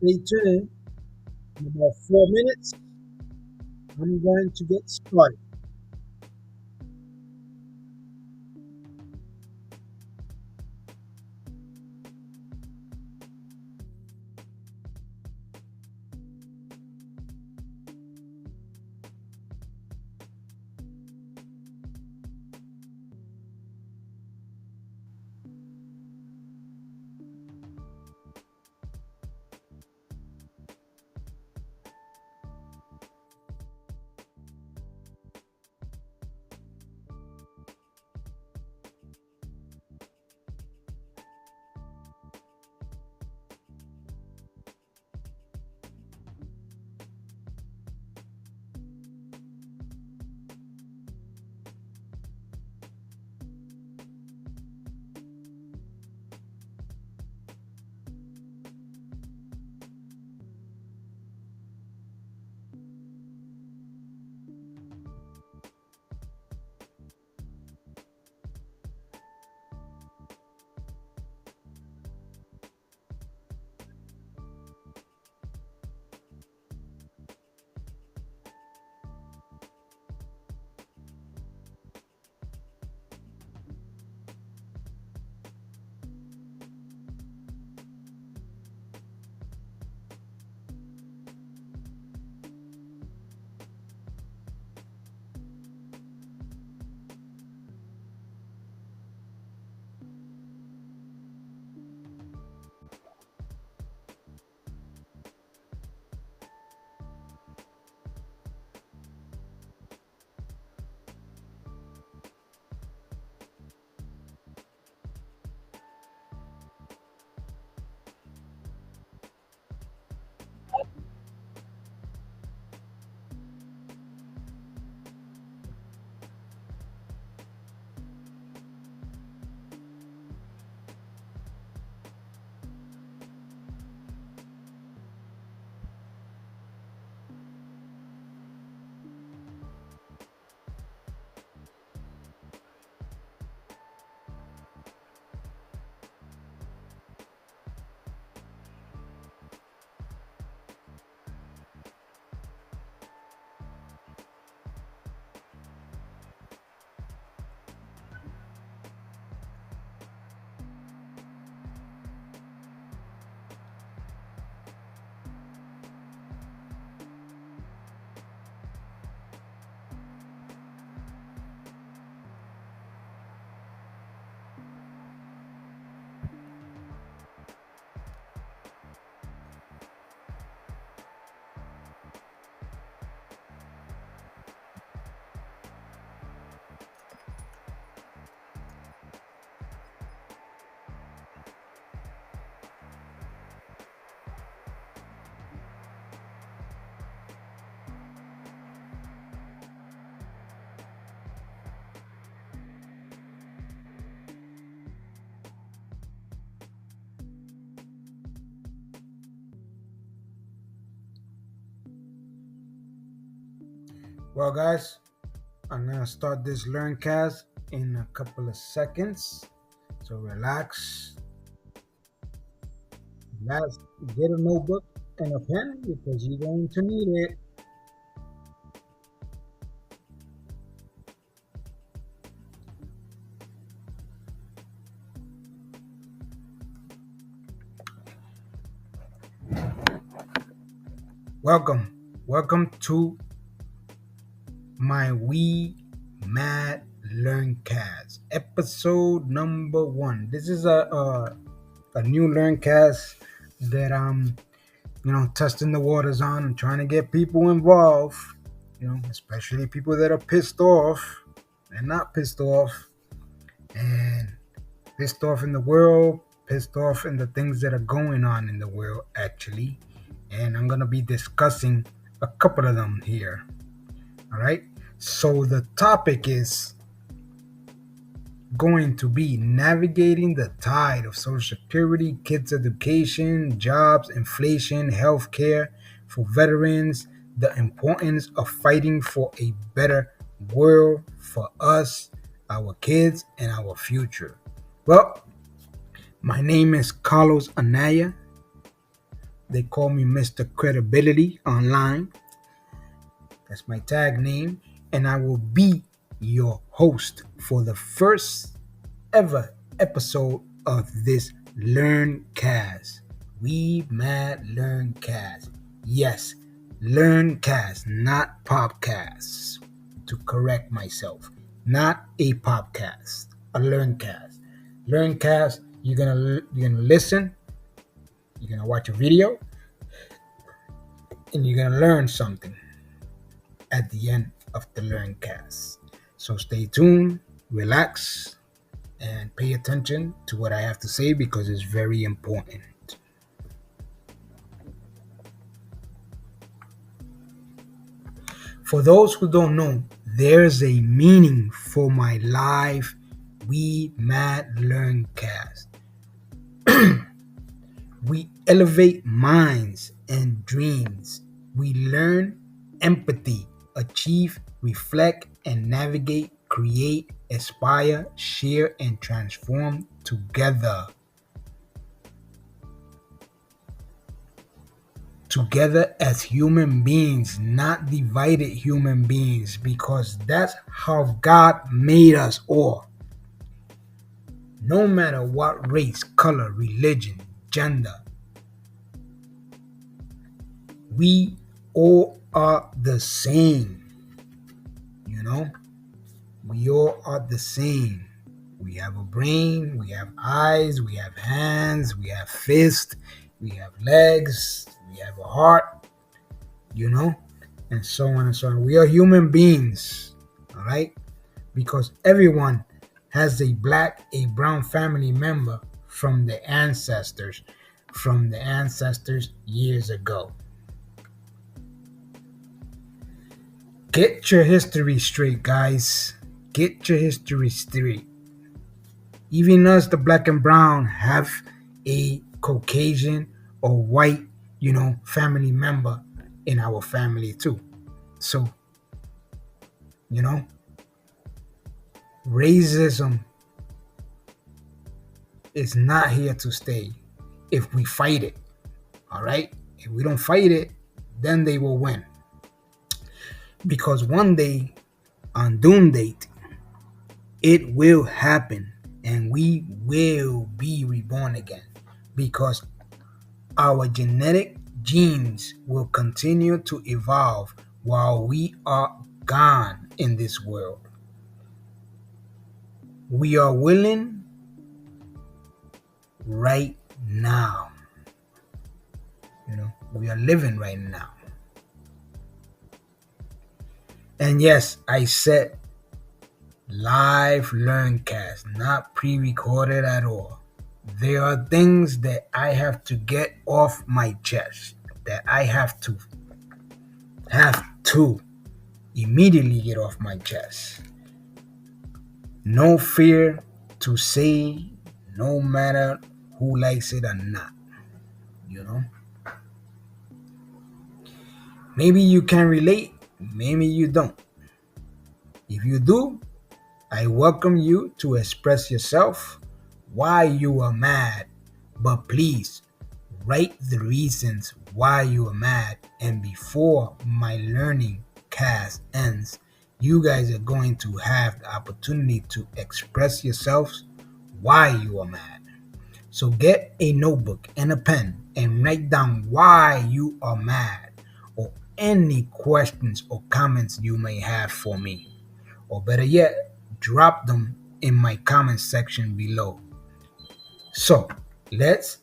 Stay tuned. In about 4 minutes, I'm going to get started. Well, guys, I'm going to start this Learn Cast in a couple of seconds. So relax, relax, get a notebook and a pen because you're going to need it. Welcome to my Wemad Learn Cast, episode number 1. This is a new Learn Cast that I'm testing the waters on and trying to get people involved, especially people that are pissed off and not pissed off, and pissed off in the world, pissed off in the things that are going on in the world, actually. And I'm going to be discussing a couple of them here. All right. So the topic is going to be navigating the tide of Social Security, kids' education, jobs, inflation, healthcare for veterans, the importance of fighting for a better world for us, our kids, and our future. Well, my name is Carlos Anaya. They call me Mr. Credibility online. That's my tag name. And I will be your host for the first ever episode of this Learn Cast. Learn Cast. Yes, Learn Cast, not Popcasts. To correct myself, not a Popcast, a Learn Cast. Learn Cast, you're gonna listen, you're gonna watch a video, and you're gonna learn something at the end of the Learn Cast. So stay tuned, relax, and pay attention to what I have to say because it's very important. For those who don't know, there's a meaning for my live Wemad Learn Cast. We elevate minds and dreams. We learn empathy, achieve, reflect, and navigate, create, aspire, share, and transform together. Together as human beings, not divided human beings, because that's how God made us all. No matter what race, color, religion, gender, we all are the same. You know, we all are the same. We have a brain, we have eyes, we have hands, we have fists, we have legs, we have a heart, and so on and so on. We are human beings, all right? Because everyone has a black, a brown family member from the ancestors, years ago. Get your history straight, guys. Get your history straight. Even us, the black and brown, have a Caucasian or white, family member in our family too. So, racism is not here to stay if we fight it. All right? If we don't fight it, then they will win. Because one day, on doom date, it will happen and we will be reborn again. Because our genetic genes will continue to evolve while we are gone in this world. We are willing right now. We are living right now. And yes, I said live Learncast, not pre-recorded at all. There are things that I have to get off my chest, that I have to immediately get off my chest. No fear to say, no matter who likes it or not. Maybe you can relate, maybe you don't. If you do, I welcome you to express yourself, why you are mad, but please write the reasons why you are mad, and before my learning cast ends, you guys are going to have the opportunity to express yourselves why you are mad. So get a notebook and a pen and write down why you are mad, or any questions or comments you may have for me. Or better yet, drop them in my comment section below. So let's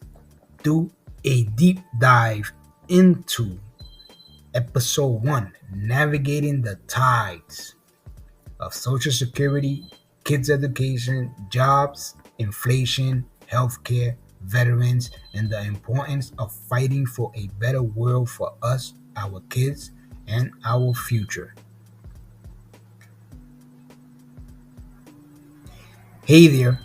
do a deep dive into episode 1, navigating the tides of Social Security, kids' education, jobs, inflation, healthcare, veterans, and the importance of fighting for a better world for us, our kids, and our future. Hey there,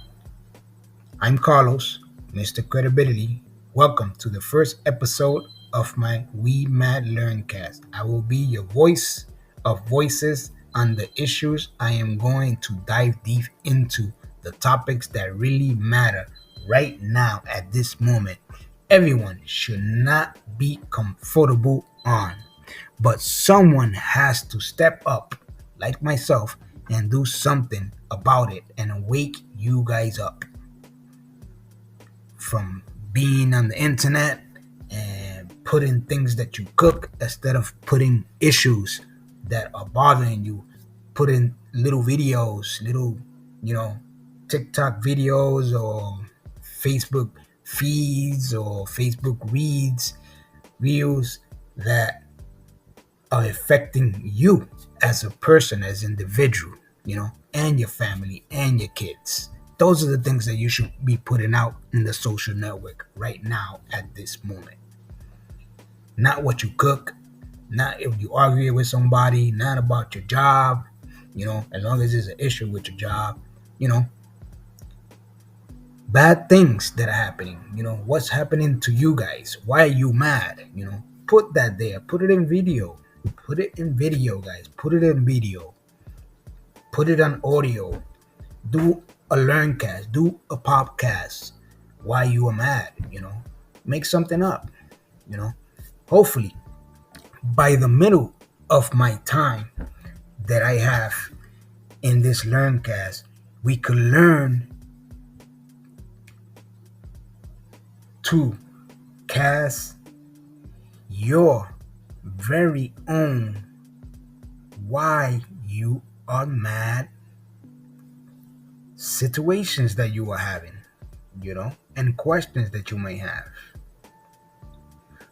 I'm Carlos, Mr. Credibility. Welcome to the first episode of my Wemad Learn Cast. I will be your voice of voices on the issues. I am going to dive deep into the topics that really matter right now at this moment. everyone should not be comfortable on. But someone has to step up, like myself, and do something about it and wake you guys up from being on the internet and putting things that you cook instead of putting issues that are bothering you, putting little videos, little, you know, TikTok videos or Facebook feeds or Facebook reels that are affecting you as a person, as individual, and your family and your kids. Those are the things that you should be putting out in the social network right now at this moment. Not what you cook, not if you argue with somebody, not about your job, as long as there's an issue with your job, you know, bad things that are happening, what's happening to you guys, why are you mad, put that there, put it in video, guys, put it in video, put it on audio, do a learn cast, do a podcast, why you are mad, make something up, you know hopefully by the middle of my time that I have in this learn cast, we could learn to cast your very own why you are mad situations that you are having, and questions that you may have.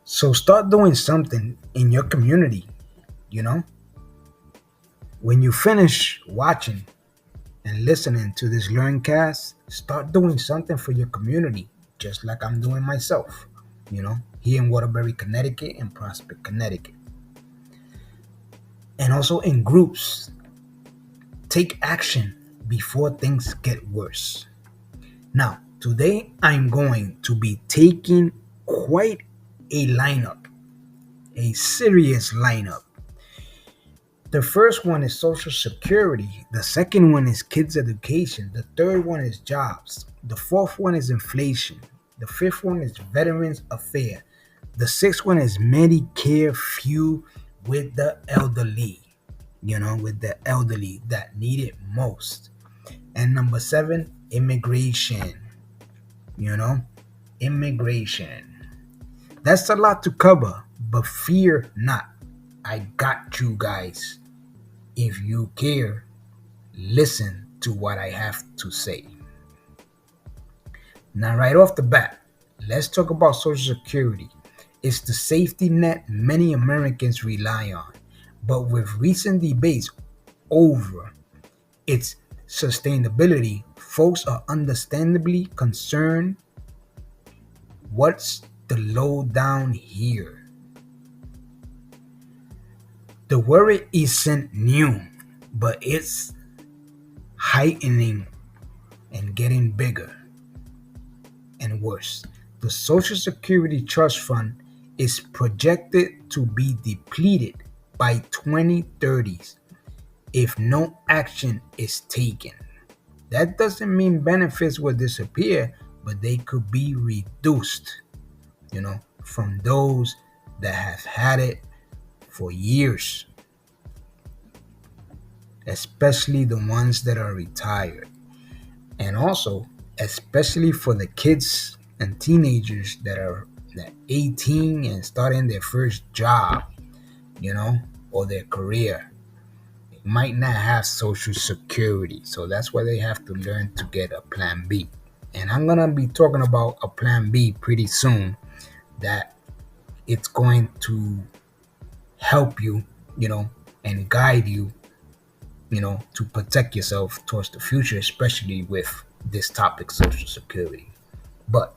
So start doing something in your community, when you finish watching and listening to this Learncast, start doing something for your community, just like I'm doing myself, here in Waterbury, Connecticut and Prospect, Connecticut. And also in groups, take action before things get worse. Now, today I'm going to be taking quite a lineup, a serious lineup. The first one is Social Security. The second one is kids' education. The third one is jobs. The fourth one is inflation. The fifth one is Veterans Affairs. The sixth one is Medicare fuel with the elderly, with the elderly that need it most. And number 7, immigration. Immigration. That's a lot to cover, but fear not. I got you guys. If you care, listen to what I have to say. Now, right off the bat, let's talk about Social Security. It's the safety net many Americans rely on, but with recent debates over its sustainability, folks are understandably concerned. What's the lowdown here? The worry isn't new, but it's heightening and getting bigger and worse. The Social Security Trust Fund is projected to be depleted by 2030 if no action is taken. That doesn't mean benefits will disappear, but they could be reduced, from those that have had it for years, especially the ones that are retired, and also especially for the kids and teenagers that are 18 and starting their first job, or their career. They might not have Social Security, so that's why they have to learn to get a Plan B. And I'm gonna be talking about a Plan B pretty soon, that it's going to help you, and guide you, to protect yourself towards the future, especially with this topic, Social Security. But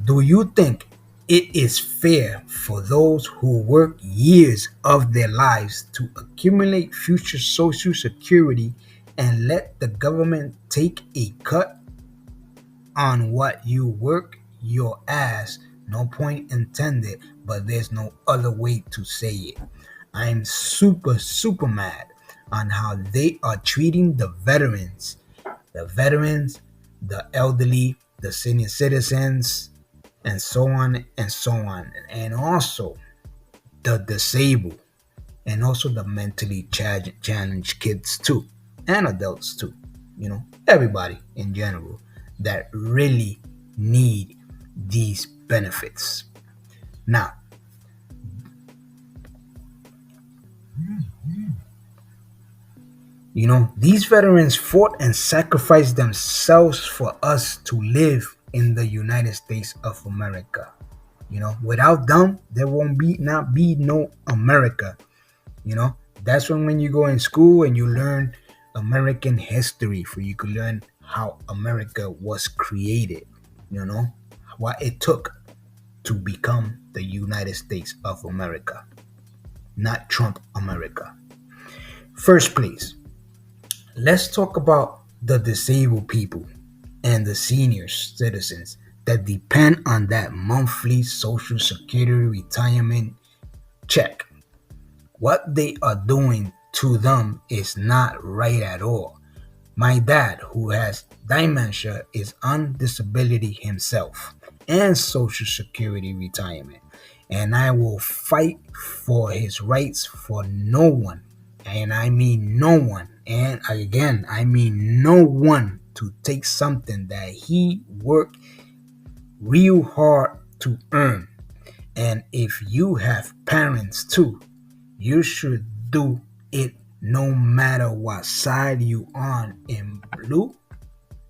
do you think it is fair for those who work years of their lives to accumulate future Social Security and let the government take a cut on what you work your ass? No point intended, but there's no other way to say it. I'm super, super mad on how they are treating the veterans, the elderly, the senior citizens, and so on and so on. And also the disabled, and also the mentally challenged kids too, and adults too. Everybody in general that really need these benefits. Now, these veterans fought and sacrificed themselves for us to live in the United States of America. Without them, there won't be not be no America. You know, that's when you go in school and you learn American history, for you could learn how America was created. You know, what it took to become the United States of America, not Trump America. First place, let's talk about the disabled people and the senior citizens that depend on that monthly Social Security retirement check. What they are doing to them is not right at all. My dad, who has dementia, is on disability himself and Social Security retirement. And I will fight for his rights for no one. And I mean no one. And again, I mean no one to take something that he worked real hard to earn. And if you have parents too, you should do it no matter what side you on, in blue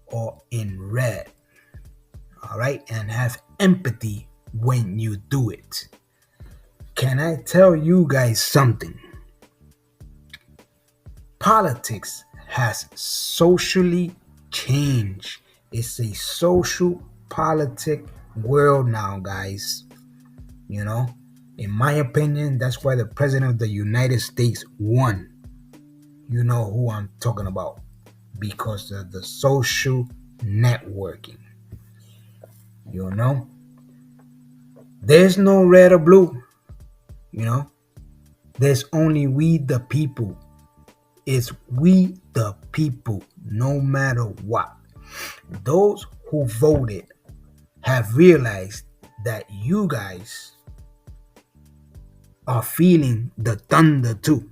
or in red. All right, and have empathy when you do it. Can I tell you guys something? Politics has socially changed. It's a social politic world now, guys. In my opinion, that's why the president of the United States won. You know who I'm talking about, because of the social networking. There's no red or blue. There's only we the people. It's we the people, no matter what. Those who voted have realized that you guys are feeling the thunder too.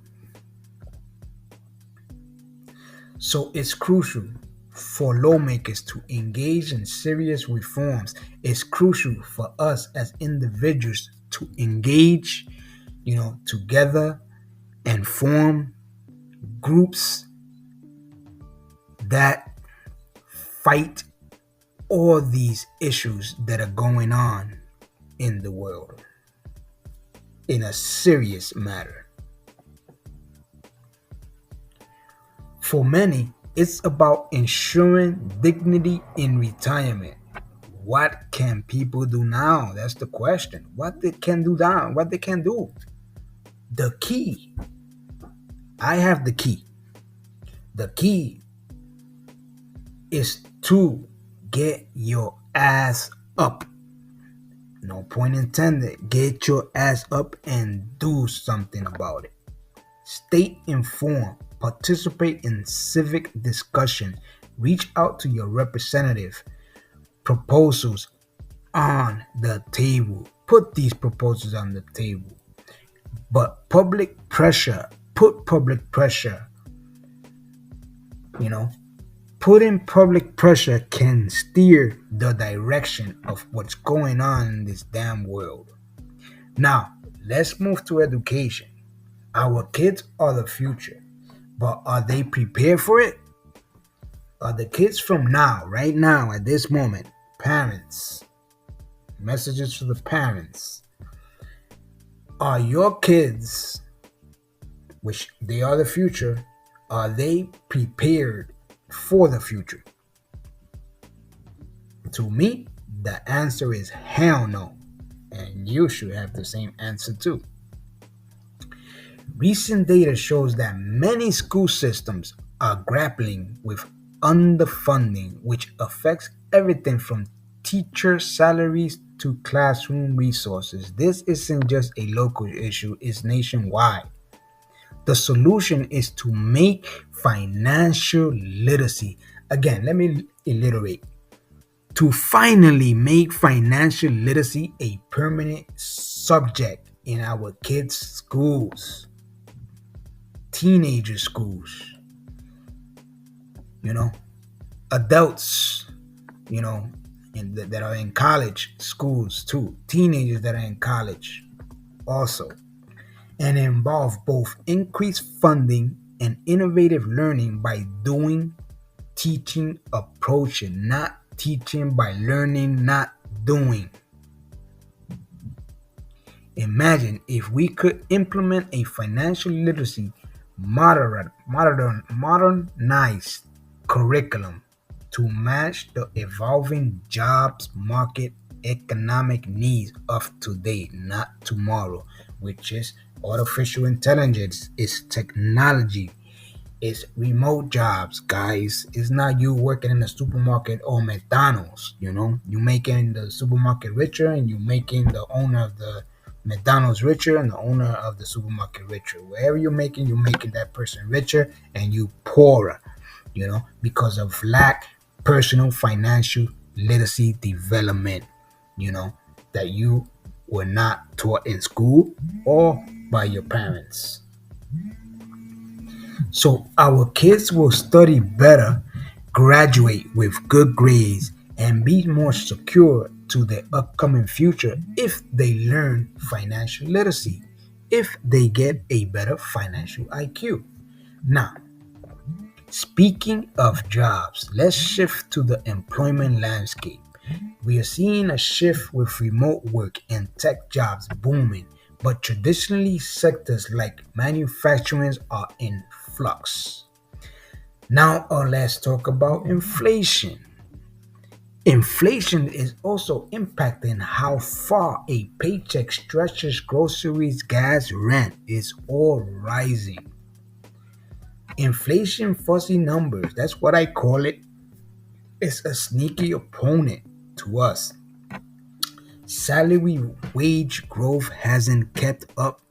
So it's crucial for lawmakers to engage in serious reforms. It's crucial for us as individuals to engage, together and form groups that fight all these issues that are going on in the world in a serious matter. For many, it's about ensuring dignity in retirement. What can people do now? That's the question. What they can do now, what they can do. The key. I have the key. The key is to get your ass up. No point intended. Get your ass up and do something about it. Stay informed. Participate in civic discussion. Reach out to your representative. Proposals on the table. Put these proposals on the table. But public pressure. Put public pressure. Putting public pressure can steer the direction of what's going on in this damn world. Now, let's move to education. Our kids are the future, but are they prepared for it? Are the kids from now, right now, at this moment, parents, messages for the parents, are your kids, which they are the future, are they prepared for the future? To me, the answer is hell no. And you should have the same answer too. Recent data shows that many school systems are grappling with underfunding, which affects everything from teacher salaries to classroom resources. This isn't just a local issue, it's nationwide. The solution is to make financial literacy. Again, let me iterate. to finally make financial literacy a permanent subject in our kids' schools, teenager schools, you know, adults, you know, that are in college schools too, teenagers that are in college also, and involve both increased funding and innovative learning by doing teaching approach, and not teaching by learning, not doing. Imagine if we could implement a financial literacy modernized curriculum to match the evolving jobs market economic needs of today, not tomorrow, which is artificial intelligence, is technology, it's remote jobs, guys. It's not you working in a supermarket or McDonald's, You making the supermarket richer and you making the owner of the McDonald's richer and the owner of the supermarket richer. Wherever you're making that person richer and you poorer, because of lack personal financial literacy development, you know, that you were not taught in school or by your parents. So our kids will study better, graduate with good grades, and be more secure to their upcoming future if they learn financial literacy, if they get a better financial IQ. Now, speaking of jobs, let's shift to the employment landscape. We are seeing a shift with remote work and tech jobs booming, but traditionally sectors like manufacturing are in flux. Now, let's talk about inflation. Inflation is also impacting how far a paycheck stretches. Groceries, gas, rent is all rising. Inflation fuzzy numbers, that's what I call it, is a sneaky opponent to us. Salary wage growth hasn't kept up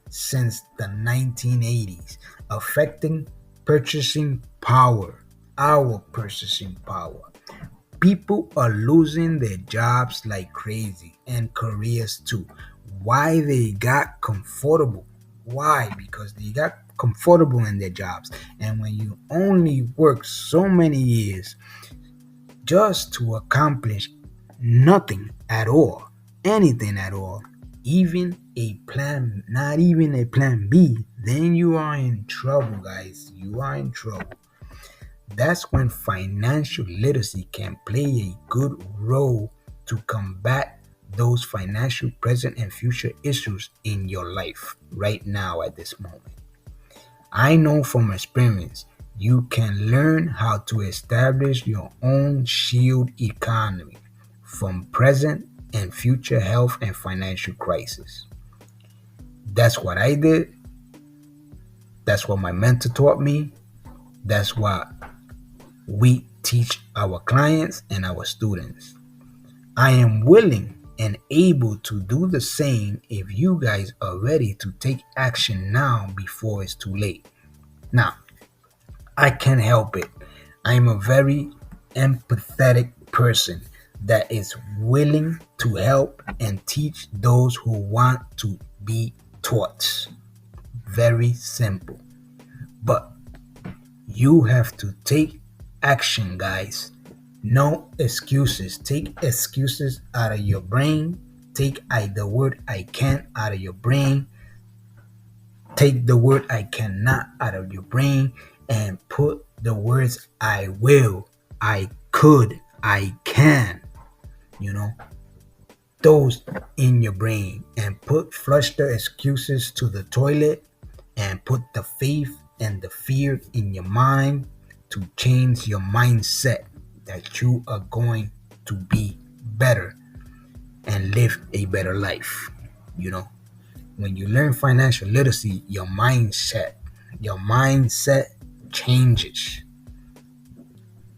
since the 1980s, affecting purchasing power, our purchasing power. People are losing their jobs like crazy and careers too. Why? They got comfortable. Why? Because they got comfortable in their jobs. And when you only work so many years just to accomplish nothing at all, anything at all, even a plan, not even a plan B, then you are in trouble, guys. You are in trouble. That's when financial literacy can play a good role to combat those financial present and future issues in your life right now at this moment. I know from experience you can learn how to establish your own shield economy from present and future health and financial crisis. That's what I did. That's what my mentor taught me. That's what we teach our clients and our students. I am willing and able to do the same if you guys are ready to take action now before it's too late. Now, I can't help it. I'm a very empathetic person that is willing to help and teach those who want to be taught. Very simple. But you have to take action, guys. No excuses. Take excuses out of your brain. Take the word I can't out of your brain. Take the word I cannot out of your brain and put the words I will, I could, I can, you know, those in your brain, and flush the excuses to the toilet and put the faith and the fear in your mind to change your mindset that you are going to be better and live a better life. You know, when you learn financial literacy, your mindset changes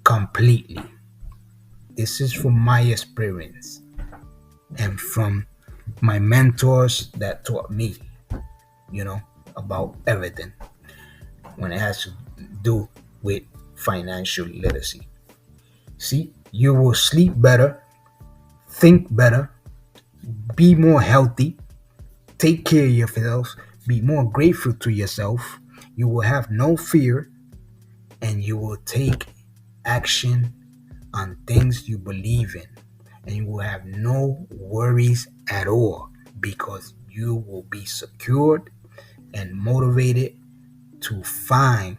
completely. This is from my experience and from my mentors that taught me, about everything when it has to do with financial literacy. See, You will sleep better, think better, be more healthy, take care of yourself, be more grateful to yourself. You will have no fear, and you will take action on things you believe in. And you will have no worries at all because you will be secured and motivated to find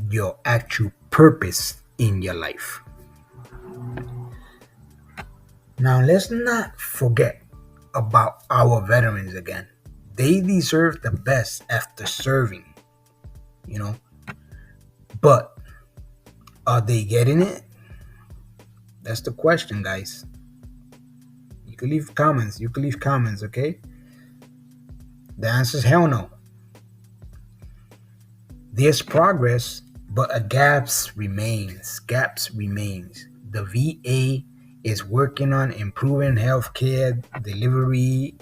your actual purpose in your life. Now, let's not forget about our veterans again. They deserve the best after serving, you know, but are they getting it? That's the question, guys. You can leave comments. Okay? The answer is hell no. There's progress, but a gaps remains. The VA is working on improving healthcare delivery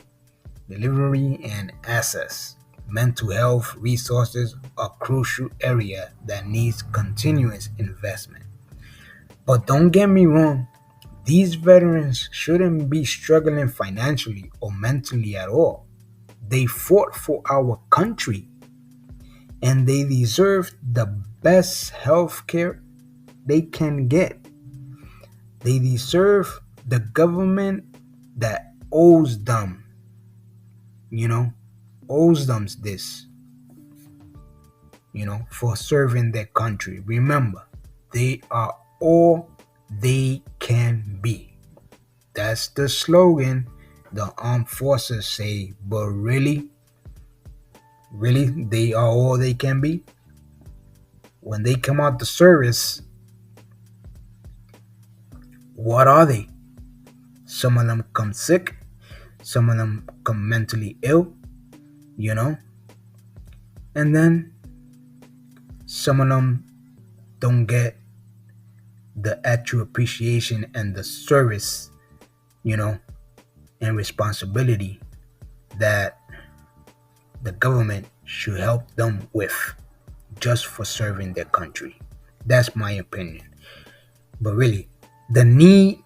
and access. Mental health resources are a crucial area that needs continuous investment. But don't get me wrong, these veterans shouldn't be struggling financially or mentally at all. They fought for our country and they deserve the best health care they can get. They deserve the government that owes them, owes them this, for serving their country. Remember, they are all they can be. That's the slogan the armed forces say, but really, they are all they can be? When they come out the service, what are they? Some of them come sick, some of them come mentally ill, and then some of them don't get the actual appreciation and the service, and responsibility that the government should help them with just for serving their country. That's my opinion. But really, the need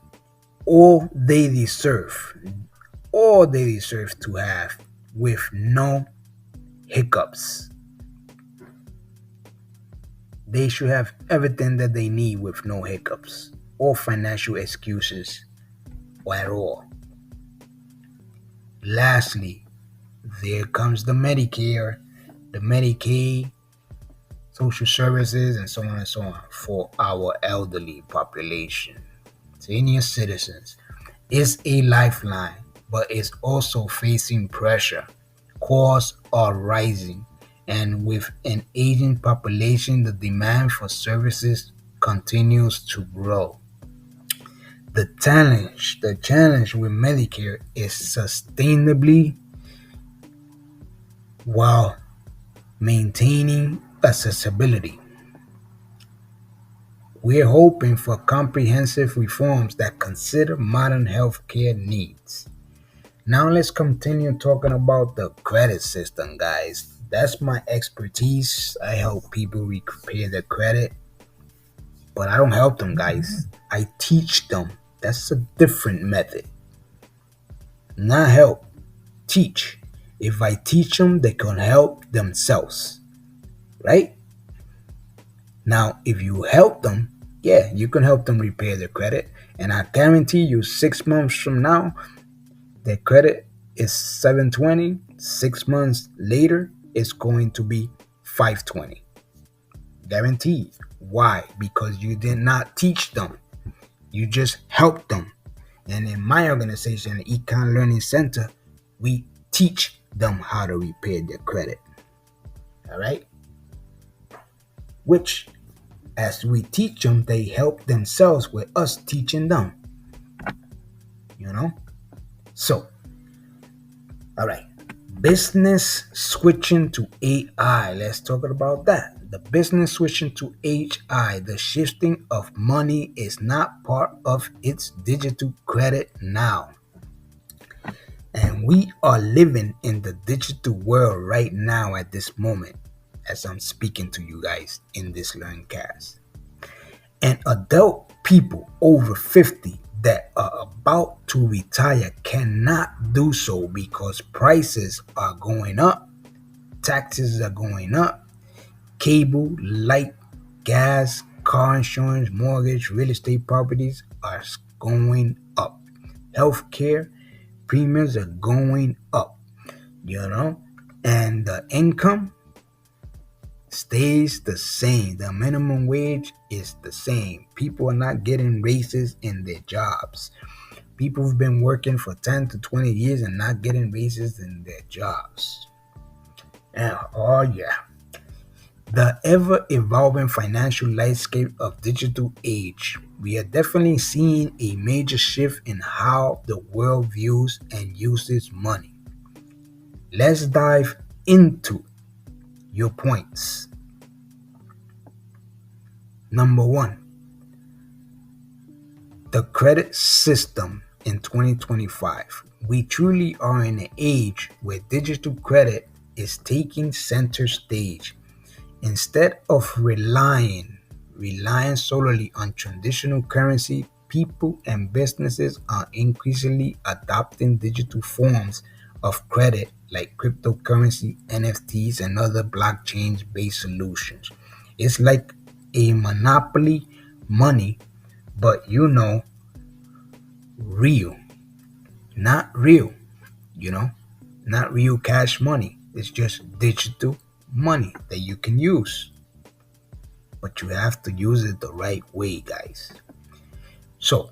all they deserve to have with no hiccups. They should have everything that they need with no hiccups or financial excuses at all. Lastly, there comes the Medicare, the Medicaid, social services, and so on and so on for our elderly population. Senior citizens is a lifeline, but is also facing pressure. Costs are rising, and with an aging population, the demand for services continues to grow. The challenge with Medicare is sustainably while maintaining accessibility. We're hoping for comprehensive reforms that consider modern healthcare needs. Now let's continue talking about the credit system, guys. That's my expertise. I help people repair their credit, but I don't help them, guys. I teach them. That's a different method. Not help, teach. If I teach them, they can help themselves, right? Now, if you help them, yeah, you can help them repair their credit. And I guarantee you, 6 months from now, their credit is 720. 6 months later, it's going to be 520. Guaranteed. Why? Because you did not teach them. You just helped them. And in my organization, the Econ Learning Center, we teach them how to repair their credit. All right? Which, as we teach them, they help themselves with us teaching them. So, all right. Business switching to AI. Let's talk about that. The business switching to AI, the shifting of money is not part of its digital credit now. And we are living in the digital world right now at this moment as I'm speaking to you guys in this Learn Cast. And adult people over 50 that are about to retire cannot do so because prices are going up, taxes are going up, cable, light, gas, car insurance, mortgage, real estate properties are going up. Healthcare premiums are going up, you know, and the income stays the same. The minimum wage is the same. People are not getting raises in their jobs. People have been working for 10 to 20 years and not getting raises in their jobs. And oh yeah, the ever evolving financial landscape of digital age, we are definitely seeing a major shift in how the world views and uses money. Let's dive into your points. Number one, the credit system in 2025. We truly are in an age where digital credit is taking center stage. Instead of relying solely on traditional currency, people and businesses are increasingly adopting digital forms of credit like cryptocurrency, NFTs, and other blockchain-based solutions. It's like a monopoly money, but real, not real, you know, not real cash money. It's just digital money that you can use, but you have to use it the right way, guys. So,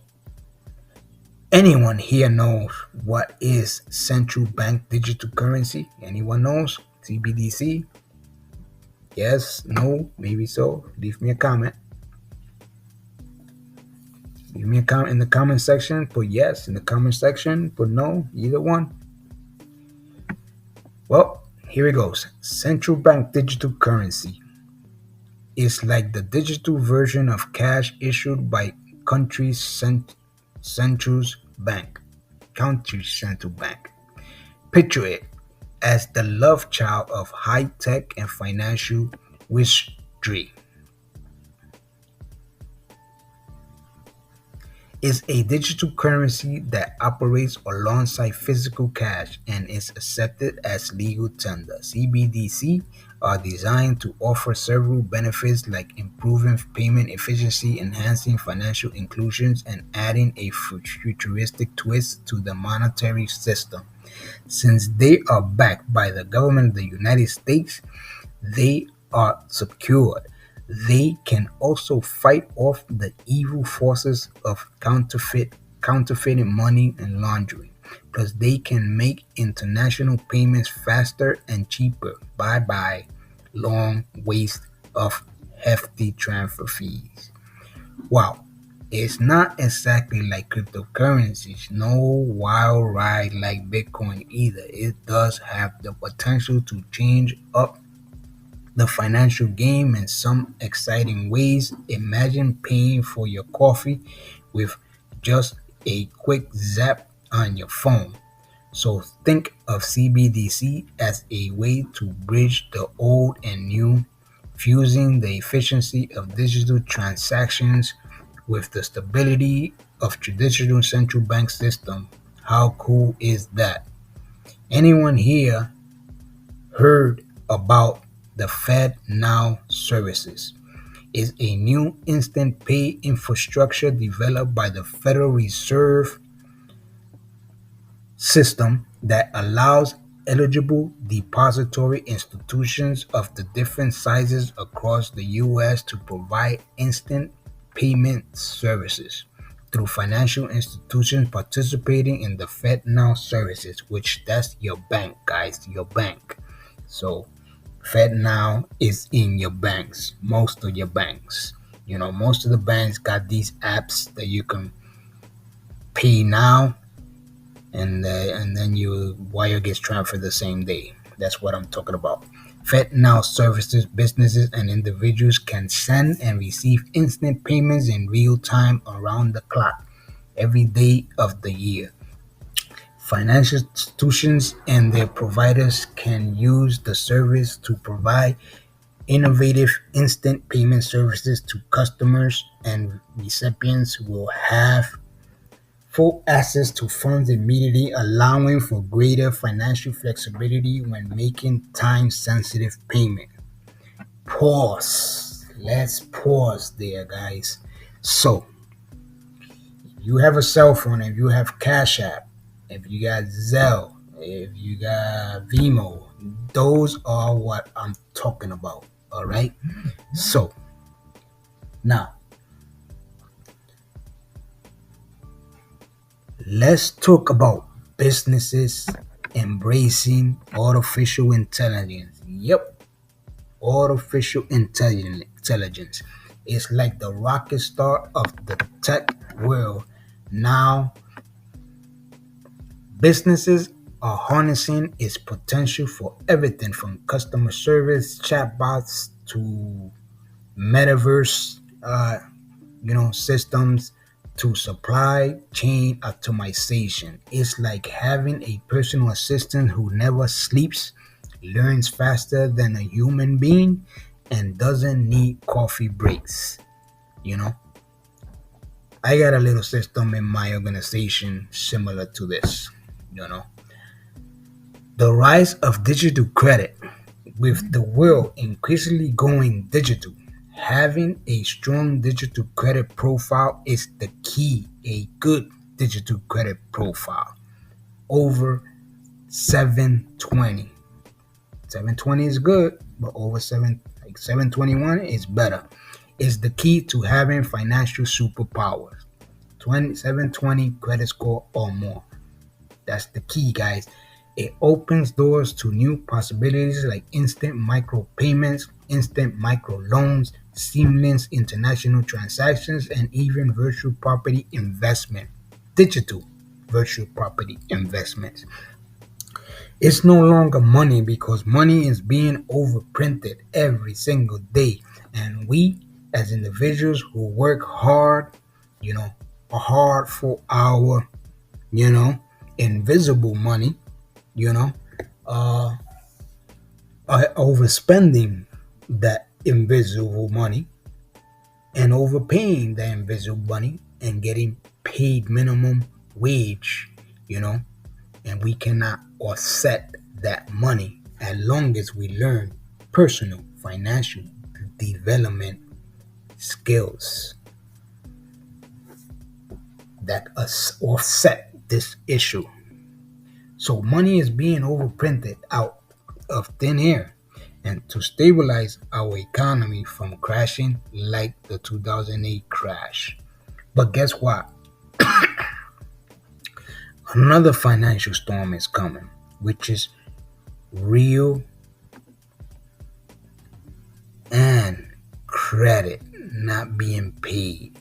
anyone here knows what is central bank digital currency? Anyone knows? CBDC? Yes, no, maybe so. Leave me a comment. Leave me a comment in the comment section. Put yes in the comment section. Put no, either one. Well, here it goes. Central bank digital currency is like the digital version of cash issued by country's central bank. Country's central bank. Picture it as the love child of high tech and financial wizardry. Is a digital currency that operates alongside physical cash and is accepted as legal tender. CBDC are designed to offer several benefits like improving payment efficiency, enhancing financial inclusions, and adding a futuristic twist to the monetary system. Since they are backed by the government of the United States, they are secured. They can also fight off the evil forces of counterfeiting money and laundering. Plus, they can make international payments faster and cheaper. Bye bye, long waste of hefty transfer fees. Wow, it's not exactly like cryptocurrencies, no wild ride like Bitcoin either. It does have the potential to change up the financial game in some exciting ways. Imagine paying for your coffee with just a quick zap on your phone. So think of CBDC as a way to bridge the old and new, fusing the efficiency of digital transactions with the stability of traditional central bank system. How cool is that? Anyone here heard about the Fed Now services? Is a new instant pay infrastructure developed by the Federal Reserve System that allows eligible depository institutions of the different sizes across the US to provide instant payment services through financial institutions participating in the Fed Now services, which that's your bank, guys, your bank. So Fed Now is in your banks, most of your banks. Most of the banks got these apps that you can pay now, and then your wire gets transferred the same day. That's what I'm talking about. Fed Now services, businesses and individuals can send and receive instant payments in real time around the clock, every day of the year. Financial institutions and their providers can use the service to provide Innovative instant payment services to customers and recipients will have full access to funds immediately, allowing for greater financial flexibility when making time sensitive payment. Pause. Let's pause there, guys. So, you have a cell phone, if you have Cash App, if you got Zelle, if you got Vimo, those are what I'm talking about. All right. So, now let's talk about businesses embracing artificial intelligence. Yep, artificial intelligence. It's like the rocket star of the tech world. Now, businesses are harnessing its potential for everything from customer service chatbots to metaverse systems to supply chain optimization. It's like having a personal assistant who never sleeps, learns faster than a human being, and doesn't need coffee breaks. You know, I got a little system in my organization similar to this. You know, the rise of digital credit. With the world increasingly going digital, having a strong digital credit profile is the key. A good digital credit profile over 720. 720 is good, but over 721 is better. Is the key to having financial superpowers. 720 credit score or more. That's the key, guys. It opens doors to new possibilities like instant micro payments, instant micro loans, seamless international transactions, and even virtual property investment. Digital virtual property investments. It's no longer money because money is being overprinted every single day. And we, as individuals who work hard, you know, hard for our, you know, invisible money, you know, uh, are overspending that invisible money and overpaying that invisible money and getting paid minimum wage, you know, and we cannot offset that money as long as we learn personal financial development skills that offset this issue. So money is being overprinted out of thin air and to stabilize our economy from crashing like the 2008 crash. But guess what? Another financial storm is coming, which is real and credit not being paid.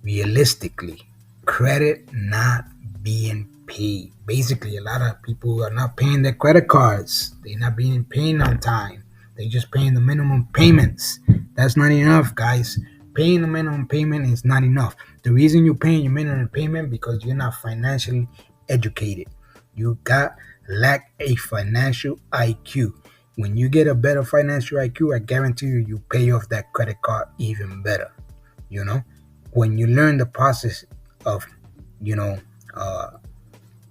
Realistically, credit not being paid. Basically, a lot of people are not paying their credit cards. They're not being paid on time. They're just paying the minimum payments. That's not enough, guys. Paying the minimum payment is not enough. The reason you're paying your minimum payment because you're not financially educated. You got lack a financial IQ. When you get a better financial IQ, I guarantee you pay off that credit card even better. You know, when you learn the process of, you know,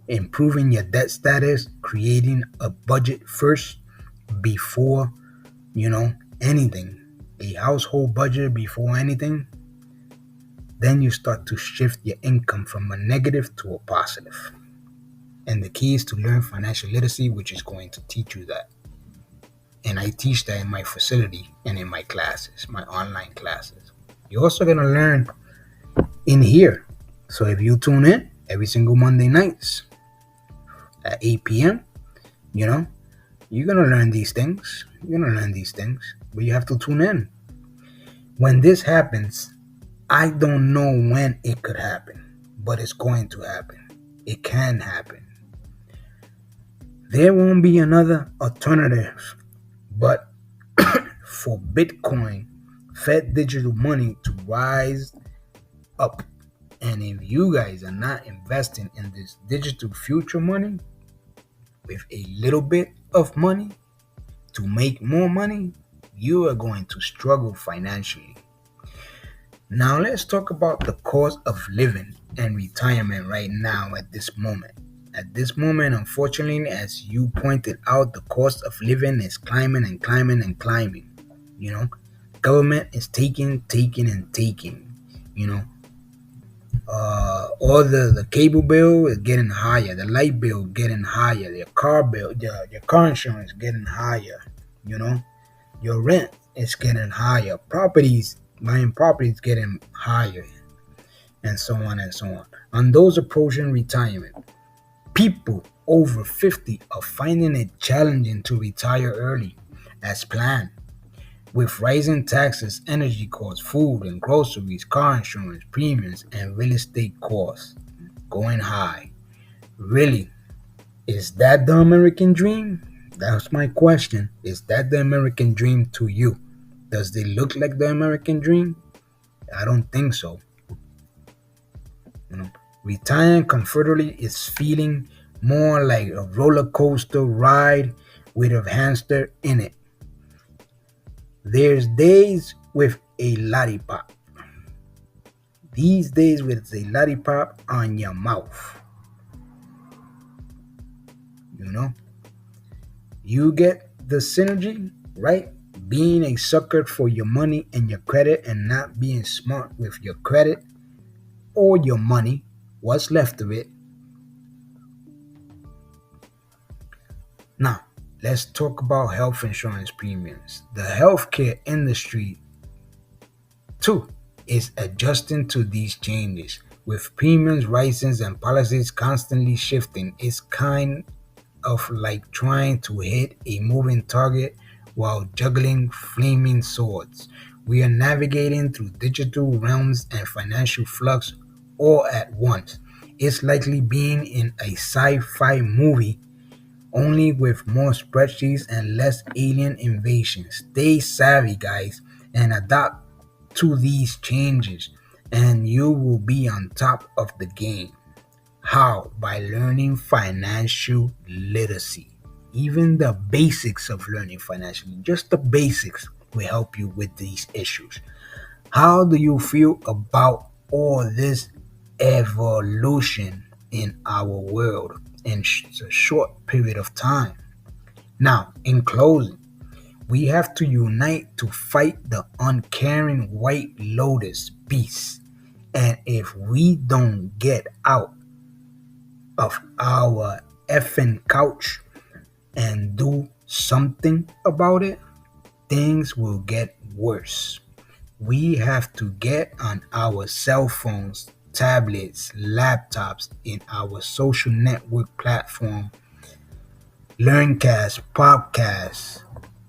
improving your debt status, creating a budget first before, you know, anything, a household budget before anything, then you start to shift your income from a negative to a positive. And the key is to learn financial literacy, which is going to teach you that. And I teach that in my facility and in my classes, my online classes. You're also going to learn in here. So if you tune in every single Monday nights at 8 p.m., you know, you're going to learn these things. You're going to learn these things, but you have to tune in. When this happens, I don't know when it could happen, but it's going to happen. It can happen. There won't be another alternative, but for Bitcoin, Fed digital money to rise up. And if you guys are not investing in this digital future money with a little bit of money to make more money, you are going to struggle financially. Now, let's talk about the cost of living and retirement right now at this moment. At this moment, unfortunately, as you pointed out, the cost of living is climbing and climbing and climbing. You know, government is taking, and taking. You know, all the cable bill is getting higher, the light bill getting higher, your car bill, your car insurance getting higher. You know, your rent is getting higher, buying properties getting higher, and so on and so on. On those approaching retirement, people over 50 are finding it challenging to retire early as planned. With rising taxes, energy costs, food and groceries, car insurance, premiums, and real estate costs going high. Really, is that the American dream? That's my question. Is that the American dream to you? Does it look like the American dream? I don't think so. You know, retiring comfortably is feeling more like a roller coaster ride with a hamster in it. There's days with a lollipop. These days with a lollipop on your mouth. You know, you get the synergy, right? Being a sucker for your money and your credit and not being smart with your credit or your money, what's left of it. Now, let's talk about health insurance premiums. The healthcare industry, too, is adjusting to these changes. With premiums rising and policies constantly shifting, it's kind of like trying to hit a moving target while juggling flaming swords. We are navigating through digital realms and financial flux all at once. It's likely being in a sci fi movie, only with more spreadsheets and less alien invasion. Stay savvy, guys, and adapt to these changes, and you will be on top of the game. How? By learning financial literacy. Even the basics of learning financially, just the basics, will help you with these issues. How do you feel about all this evolution in our world in a short period of time? Now, in closing, we have to unite to fight the uncaring white lotus beast. And if we don't get out of our effing couch and do something about it, things will get worse. We have to get on our cell phones, tablets, laptops, in our social network platform, Learncast, podcast,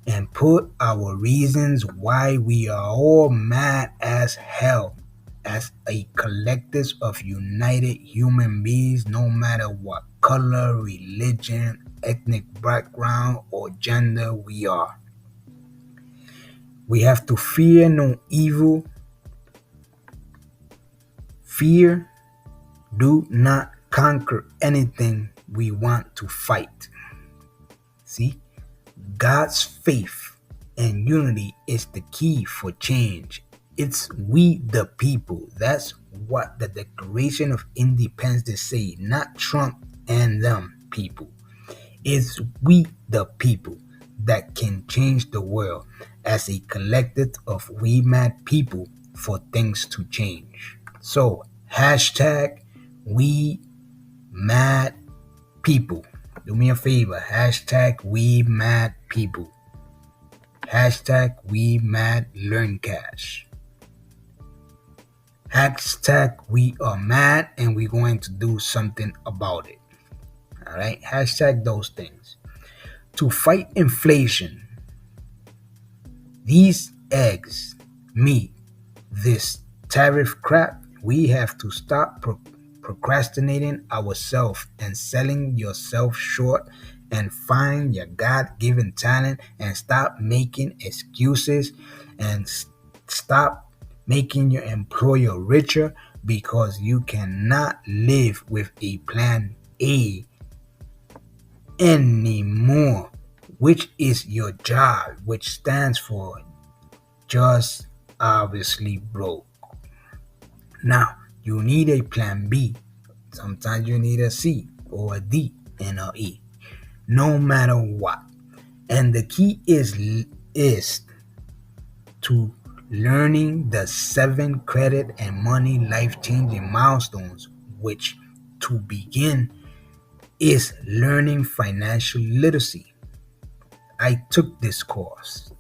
and put our reasons why we are all mad as hell as a collective of united human beings, no matter what color, religion, ethnic background, or gender we are. We have to fear no evil. Fear do not conquer anything we want to fight. See, God's faith and unity is the key for change. It's we the people. That's what the Declaration of Independence say, not Trump and them people. It's we the people that can change the world as a collective of we mad people for things to change. So hashtag we mad people. Do me a favor. Hashtag we mad people. Hashtag we mad learn cash. Hashtag we are mad and we're going to do something about it. All right. Hashtag those things. To fight inflation, these eggs, meat, this tariff crap, we have to stop procrastinating ourselves and selling yourself short and find your God-given talent and stop making excuses and stop making your employer richer because you cannot live with a plan A anymore. which is your job, which stands for just obviously broke. Now, you need a plan B. Sometimes you need a C or a D and a E, no matter what. And the key is to learning the 7 credit and money life-changing milestones, which to begin is learning financial literacy. I took this course.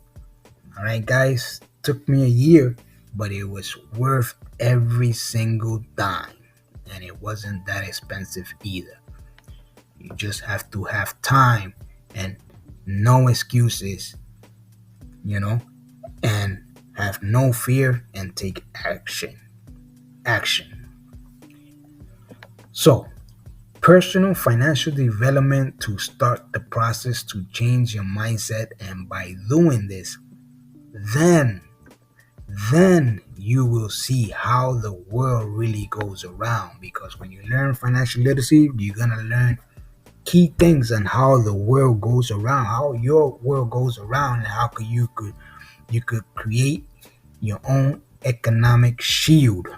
All right, guys, took me a year, but it was worth every single dime. And it wasn't that expensive either. You just have to have time and no excuses, you know, and have no fear and take action. Action. So, personal financial development to start the process to change your mindset, and by doing this, then then you will see how the world really goes around, because when you learn financial literacy, you're going to learn key things on how the world goes around, how your world goes around, and how you could create your own economic shield,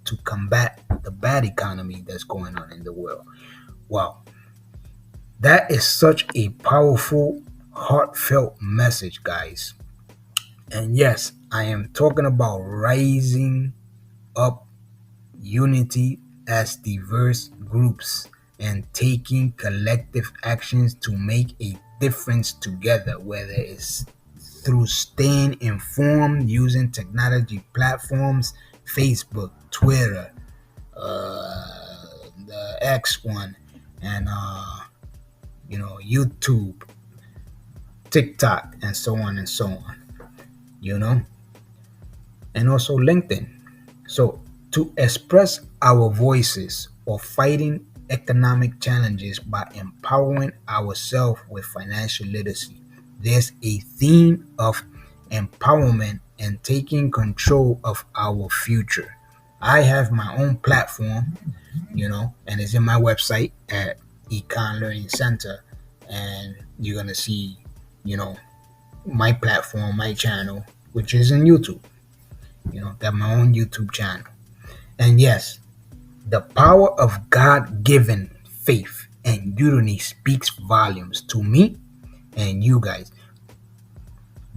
to combat the bad economy that's going on in the world. Wow, that is such a powerful, heartfelt message, guys. And yes, I am talking about rising up unity as diverse groups and taking collective actions to make a difference together, whether it's through staying informed using technology platforms, Facebook, Twitter, the X one, and YouTube, TikTok, and so on and so on. You know, and also LinkedIn. So, to express our voices or fighting economic challenges by empowering ourselves with financial literacy, there's a theme of empowerment and taking control of our future. I have my own platform, and it's in my website at Econ Learning Center, and you're gonna see, you know, my platform, my channel, which is in YouTube. Got my own YouTube channel. And yes, the power of God given faith and unity speaks volumes to me and you guys,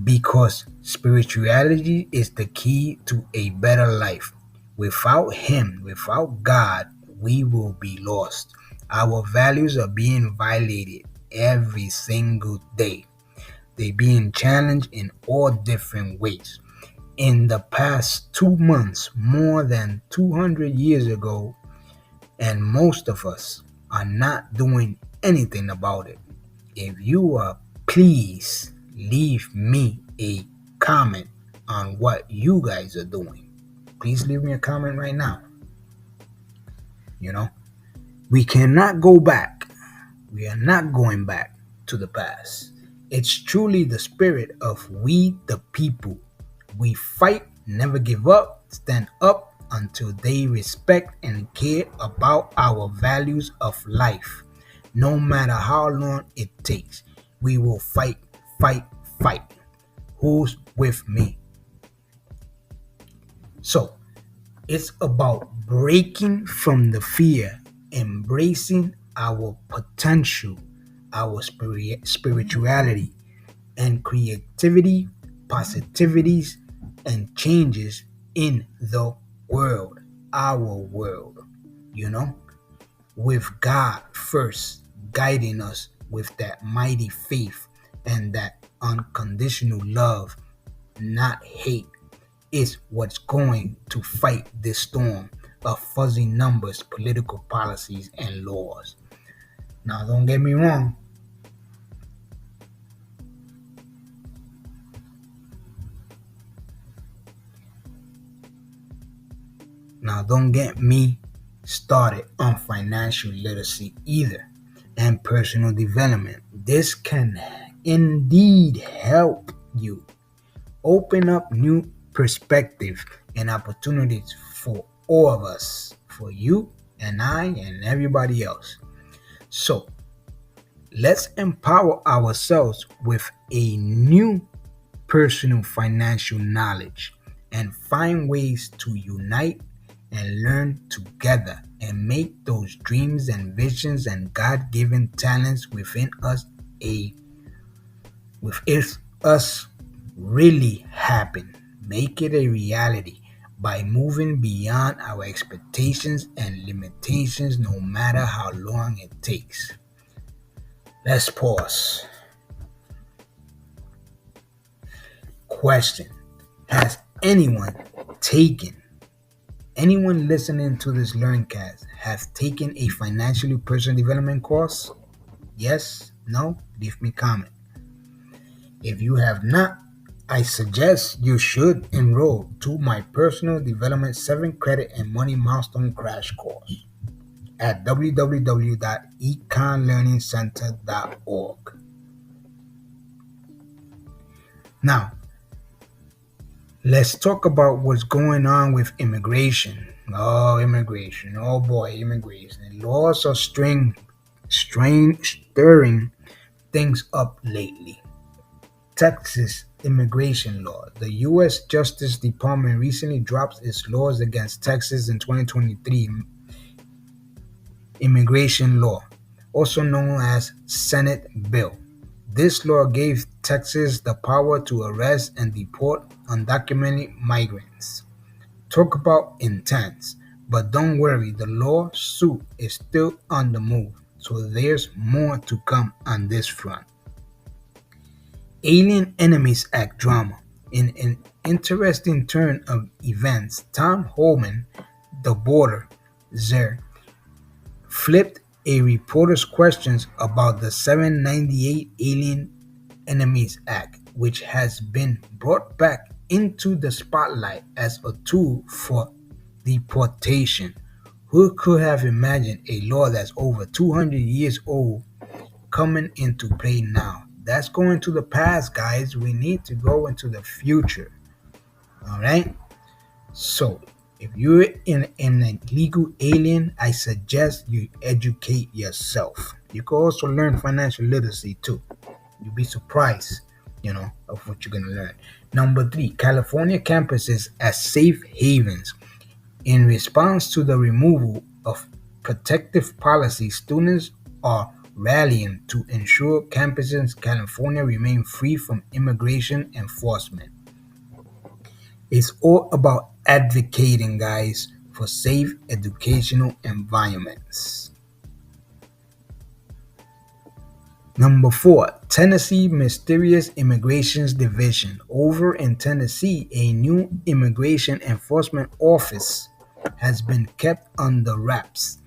because spirituality is the key to a better life. Without Him, without God, we will be lost. Our values are being violated every single day. They're being challenged in all different ways. In the past 2 months, more than 200 years ago, and most of us are not doing anything about it. If you are, please leave me a comment on what you guys are doing. Please leave me a comment right now. We cannot go back. We are not going back to the past. It's truly the spirit of we the people. We fight, never give up, stand up until they respect and care about our values of life. No matter how long it takes, we will fight, fight, fight. Who's with me? So, it's about breaking from the fear, embracing our potential, our spirituality, and creativity, positivities, and changes in the world, our world, with God first guiding us with that mighty faith and that unconditional love, not hate, is what's going to fight this storm of fuzzy numbers, political policies, and laws. Now, don't get me wrong. Now, don't get me started on financial literacy either and personal development. This can indeed help you open up new perspective and opportunities for all of us, for you and I and everybody else. So, Let's empower ourselves with a new personal financial knowledge and find ways to unite and learn together and make those dreams and visions and God-given talents within us a with us really happen. Make it a reality by moving beyond our expectations and limitations no matter how long it takes. Let's pause. Question: has anyone listening to this LearnCast have taken a financially personal development course? Yes? No? Leave me a comment. If you have not, I suggest you should enroll to my personal development 7 credit and money milestone crash course at www.econlearningcenter.org. Now, let's talk about what's going on with immigration. Oh, immigration. Oh boy, immigration. Laws are stirring things up lately. Texas immigration law. The U.S. Justice Department recently dropped its laws against Texas in 2023 immigration law, also known as Senate bill. This law gave Texas the power to arrest and deport undocumented migrants. Talk about intense. But don't worry, the lawsuit is still on the move, so there's more to come on this front. Alien Enemies Act drama. In an interesting turn of events, Tom Homan, the border czar, flipped a reporter's questions about the 798 Alien Enemies Act, which has been brought back into the spotlight as a tool for deportation. Who could have imagined a law that's over 200 years old coming into play now? That's going to the past, guys. We need to go into the future. All right? So, if you're in a legal alien, I suggest you educate yourself. You can also learn financial literacy too. You'll be surprised, of what you're going to learn. Number 3, California campuses as safe havens. In response to the removal of protective policies, students are rallying to ensure campuses in California remain free from immigration enforcement. It's all about advocating, guys, for safe educational environments. Number 4, Tennessee Mysterious Immigrations Division. Over in Tennessee, a new immigration enforcement office has been kept under wraps,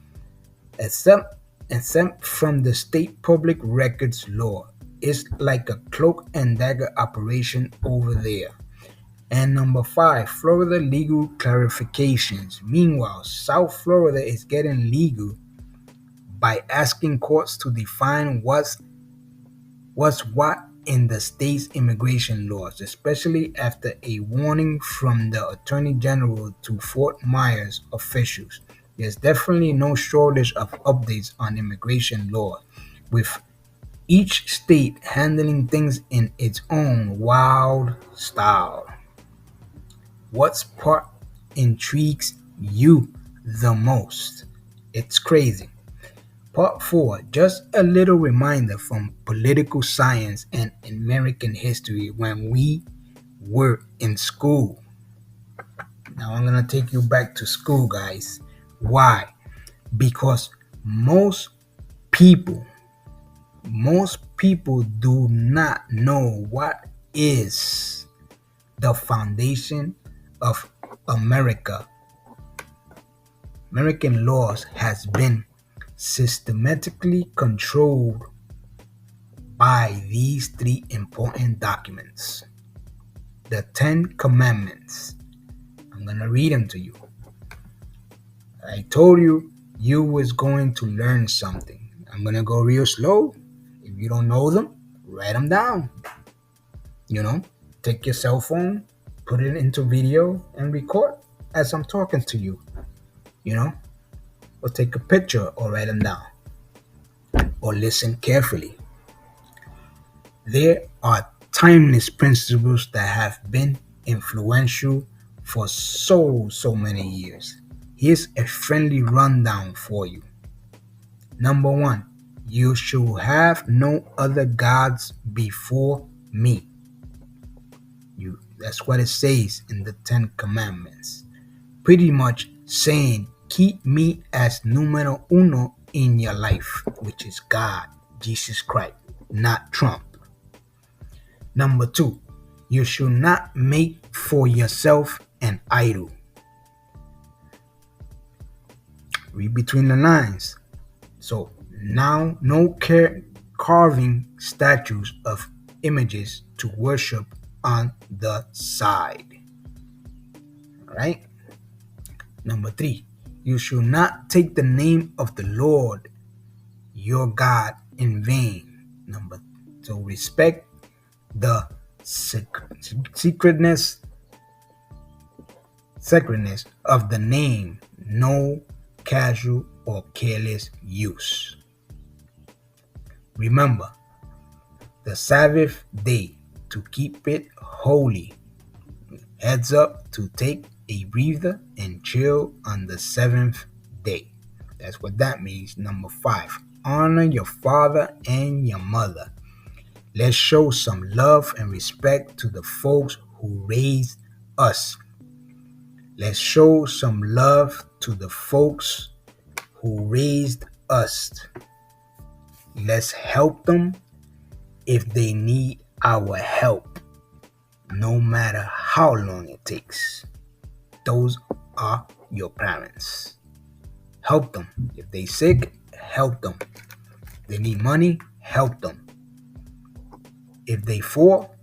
except from the state public records law. It's like a cloak and dagger operation over there. And number 5, Florida legal clarifications. Meanwhile, South Florida is getting legal by asking courts to define what's what in the state's immigration laws, especially after a warning from the Attorney General to Fort Myers officials. There's definitely no shortage of updates on immigration law, with each state handling things in its own wild style. What part intrigues you the most? It's crazy. Part 4, just a little reminder from political science and American history when we were in school. Now I'm going to take you back to school, guys. Why? Because most people do not know what is the foundation of America. American laws has been systematically controlled by these 3 important documents. The 10 Commandments. I'm going to read them to you. I told you was going to learn something. I'm going to go real slow. If you don't know them, write them down. Take your cell phone, put it into video, and record as I'm talking to you. Or take a picture or write them down. or listen carefully. There are timeless principles that have been influential for so many years. Here's a friendly rundown for you. Number one, you shall have no other gods before me. That's what it says in the Ten Commandments. Pretty much saying, keep me as numero uno in your life, which is God, Jesus Christ, not Trump. Number two, you should not make for yourself an idol. Read between the lines. So now, no carving statues of images to worship on the side. All right. Number three, you should not take the name of the Lord your God in vain. So respect the sacredness of the name. No casual or careless use. Remember the Sabbath day to keep it holy. Heads up to take a breather and chill on the seventh day. That's what that means. Number five, honor your father and your mother. Let's show some love and respect to the folks who raised us. Let's show some love to the folks who raised us. Let's help them if they need our help, no matter how long it takes. Those are your parents. Help them. If they sick, help them. If they need money, help them. If they fall,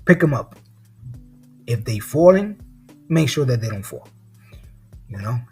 pick them up. If they falling, make sure that they don't fall.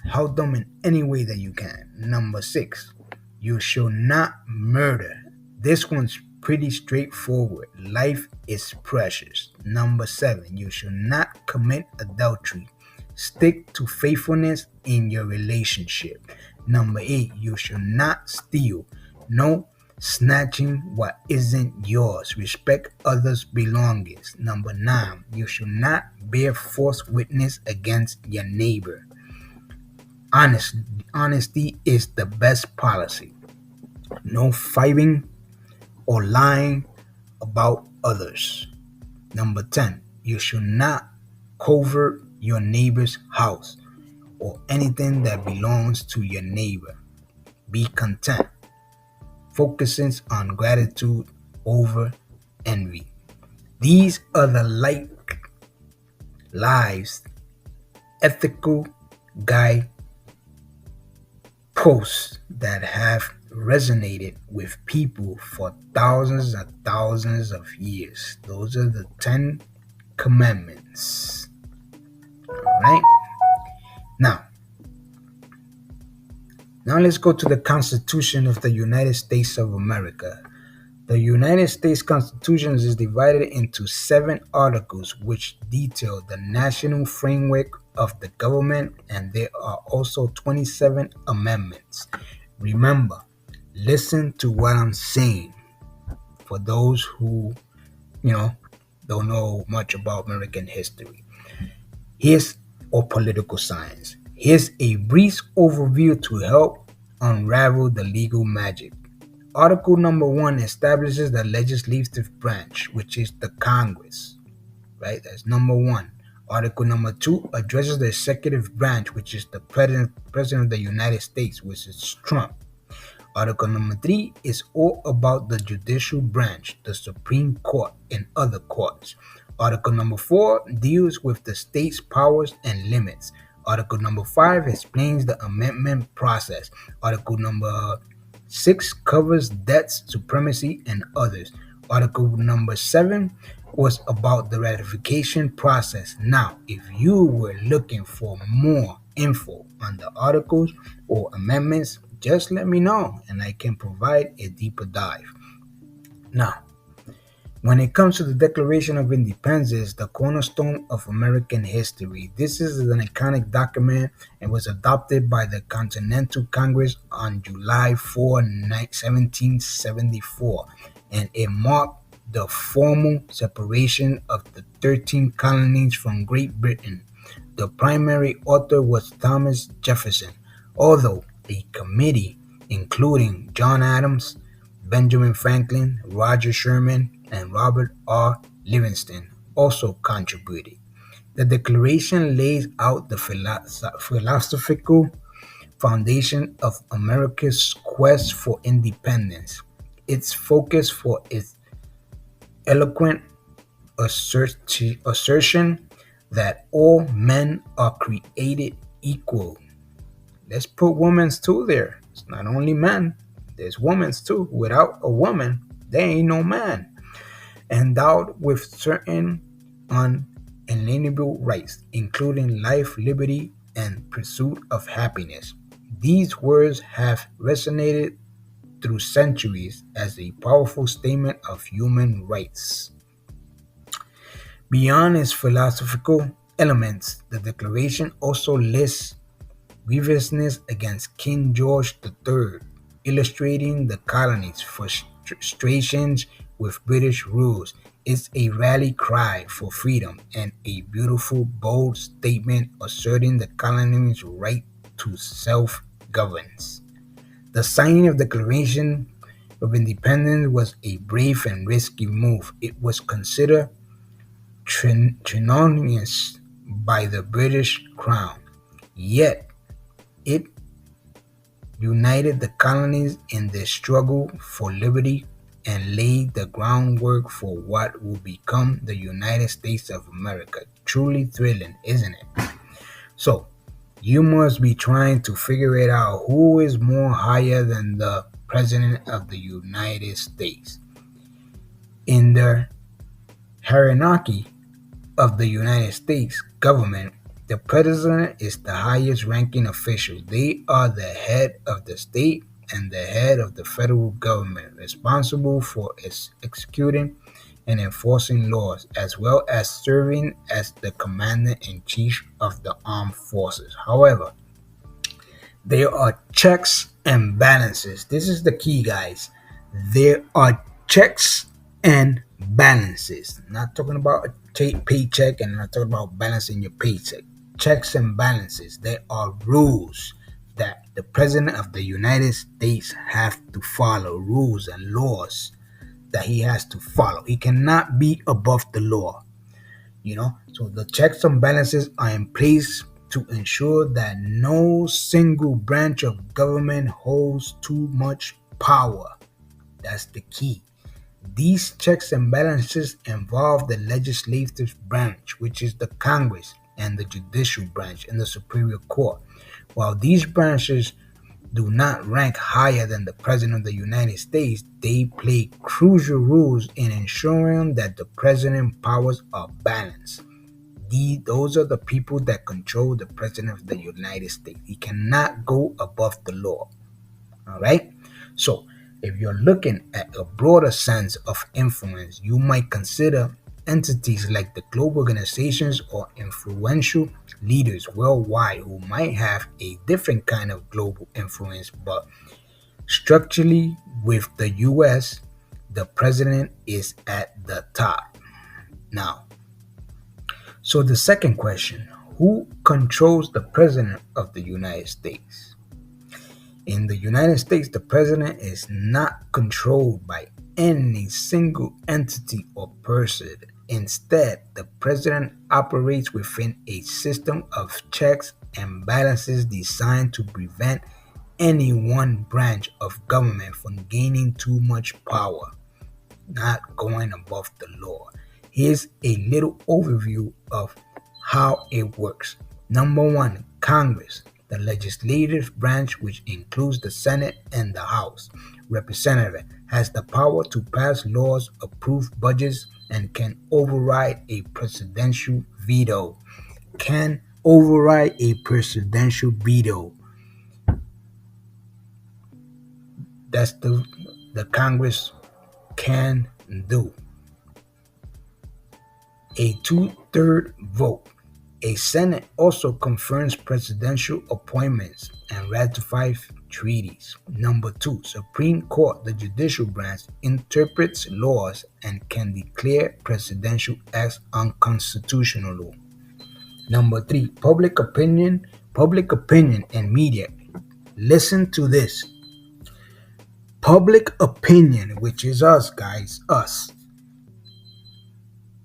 Help them in any way that you can. Number six, you shall not murder. This one's pretty straightforward. Life is precious. Number seven, you should not commit adultery. Stick to faithfulness in your relationship. Number eight, you should not steal. No snatching what isn't yours. Respect others' belongings. Number nine, you should not bear false witness against your neighbor. Honesty is the best policy. No fighting or lying about others. Number 10, you should not covet your neighbor's house or anything that belongs to your neighbor. Be content. Focusing on gratitude over envy. These are the lives ethical guide posts that have resonated with people for thousands and thousands of years. Those are the 10 commandments. All right. Now let's go to the Constitution of the United States of America. The United States Constitution is divided into 7 articles which detail the national framework of the government, and there are also 27 amendments. Remember, listen to what I'm saying for those who, don't know much about American history. Or political science. Here's a brief overview to help unravel the legal magic. Article number 1 establishes the legislative branch, which is the Congress, right? That's number 1. Article number 2 addresses the executive branch, which is the President of the United States, which is Trump. Article number 3 is all about the judicial branch, the Supreme Court and other courts. Article number 4 deals with the state's powers and limits. Article number 5 explains the amendment process. Article number 6 covers debt supremacy and others. Article number 7 was about the ratification process. Now, if you were looking for more info on the articles or amendments, just let me know and I can provide a deeper dive. Now, When it comes to the Declaration of Independence, the cornerstone of American history, this is an iconic document and was adopted by the Continental Congress on July 4, 1774, and it marked the formal separation of the 13 colonies from Great Britain. The primary author was Thomas Jefferson, although a committee including John Adams, Benjamin Franklin, Roger Sherman, and Robert R. Livingston also contributed. The Declaration lays out the philosophical foundation of America's quest for independence. Its focus for its eloquent assertion that all men are created equal. Let's put women's too there. It's not only men, there's women's too. Without a woman, there ain't no man. Endowed with certain unalienable rights, including life, liberty, and pursuit of happiness. These words have resonated through centuries as a powerful statement of human rights. Beyond its philosophical elements, the Declaration also lists grievances against King George III, illustrating the colonies' frustrations with British rules. It's a rally cry for freedom and a beautiful, bold statement asserting the colonies' right to self-governance. The signing of the Declaration of Independence was a brave and risky move. It was considered tremendous by the British Crown, yet it united the colonies in their struggle for liberty and laid the groundwork for what will become the United States of America. Truly thrilling, isn't it? So, you must be trying to figure it out who is more higher than the President of the United States. In the hierarchy of the United States government, the president is the highest ranking official. They are the head of the state and the head of the federal government, responsible for executing and enforcing laws, as well as serving as the commander in chief of the armed forces. However, there are checks and balances. This is the key, guys. There are checks and balances. Not talking about a paycheck and not talking about balancing your paycheck. Checks and balances. There are rules that the President of the United States have to follow, rules and laws that he has to follow. He cannot be above the law. So the checks and balances are in place to ensure that no single branch of government holds too much power. That's the key. These checks and balances involve the legislative branch, which is the Congress, and the judicial branch and the Superior Court. While these branches do not rank higher than the President of the United States, they play crucial roles in ensuring that the President's powers are balanced. Those are the people that control the President of the United States. He cannot go above the law. All right? So, if you're looking at a broader sense of influence, you might consider entities like the global organizations or influential leaders worldwide who might have a different kind of global influence, but structurally, with the US, the president is at the top. Now, so the second question, who controls the president of the United States? In the United States, the president is not controlled by any single entity or person. Instead, the president operates within a system of checks and balances designed to prevent any one branch of government from gaining too much power, not going above the law. Here's a little overview of how it works. Number one, Congress, the legislative branch, which includes the Senate and the House. Representative has the power to pass laws, approve budgets, and can override a presidential veto. Can override a presidential veto. That's the Congress can do. a two-thirds vote. A Senate also confirms presidential appointments and ratifies treaties. Number two, Supreme Court, the judicial branch, interprets laws and can declare presidential acts unconstitutional law. Number three, public opinion and media. Listen to this. Public opinion, which is us guys, us,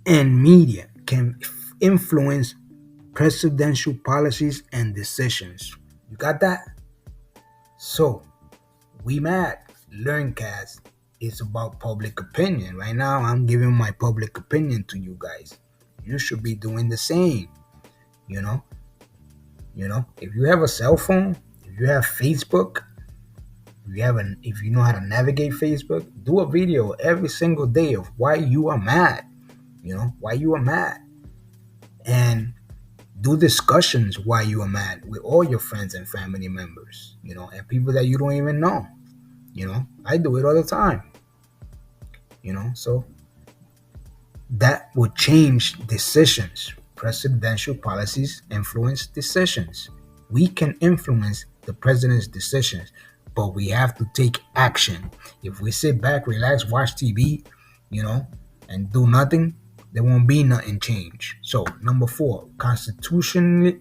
and media can influence presidential policies and decisions. You got that? So, Wemad Learn Cast is about public opinion. Right now, I'm giving my public opinion to you guys. You should be doing the same. You know, if you have a cell phone, if you have Facebook, if you know how to navigate Facebook, do a video every single day of why you are mad. Why you are mad, and do discussions why you are mad with all your friends and family members, and people that you don't even know. I do it all the time, so that would change decisions. Presidential policies influence decisions. We can influence the president's decisions, but we have to take action. If we sit back, relax, watch TV, and do nothing, there won't be nothing change. So number four, constitutional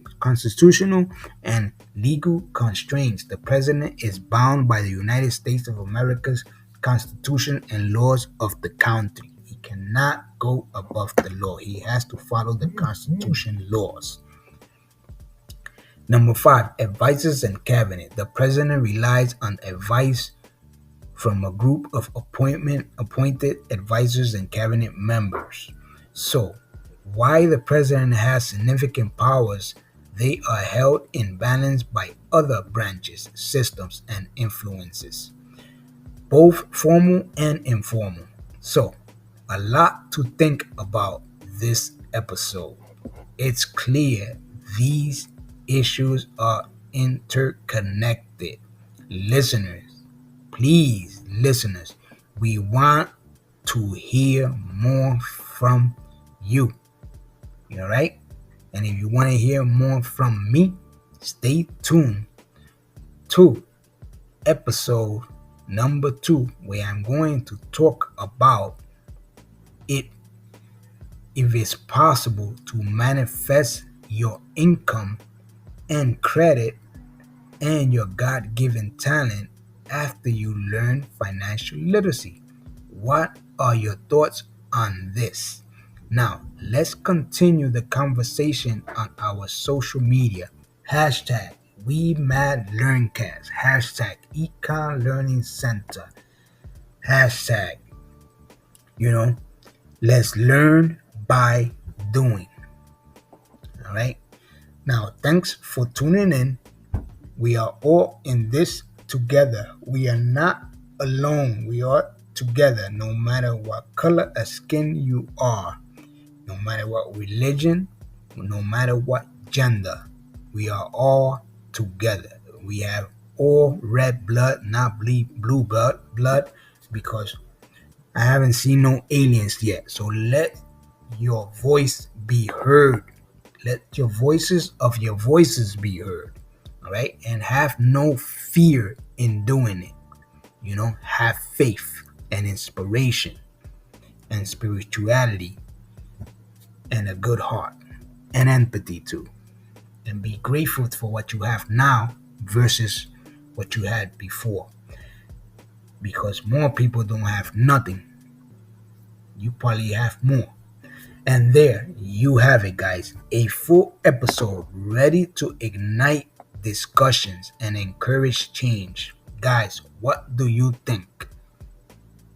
and legal constraints. The president is bound by the United States of America's Constitution and laws of the country. He cannot go above the law. He has to follow the Constitution laws. Number five, advisors and cabinet. The president relies on advice from a group of appointed advisors and cabinet members. So, while the president has significant powers, they are held in balance by other branches, systems, and influences, both formal and informal. So, a lot to think about this episode. It's clear these issues are interconnected. Listeners, please, listeners, we want to hear more from you. All right? And if you want to hear more from me, stay tuned to episode number 2, where I'm going to talk about it, if it's possible to manifest your income and credit and your God-given talent after you learn financial literacy. What are your thoughts on this? Now, let's continue the conversation on our social media. Hashtag Wemad Learn Cast. Hashtag Econ Learning Center. Hashtag, let's learn by doing. All right. Now, thanks for tuning in. We are all in this together. We are not alone. We are together, no matter what color of skin you are, no matter what religion, no matter what gender. We are all together. We have all red blood, not blue blood, because I haven't seen no aliens yet. So let your voice be heard. Let your voices be heard. All right? And have no fear in doing it. Have faith and inspiration and spirituality and a good heart and empathy too. And be grateful for what you have now versus what you had before. Because more people don't have nothing. You probably have more. And there you have it, guys. A full episode ready to ignite discussions and encourage change. Guys, what do you think?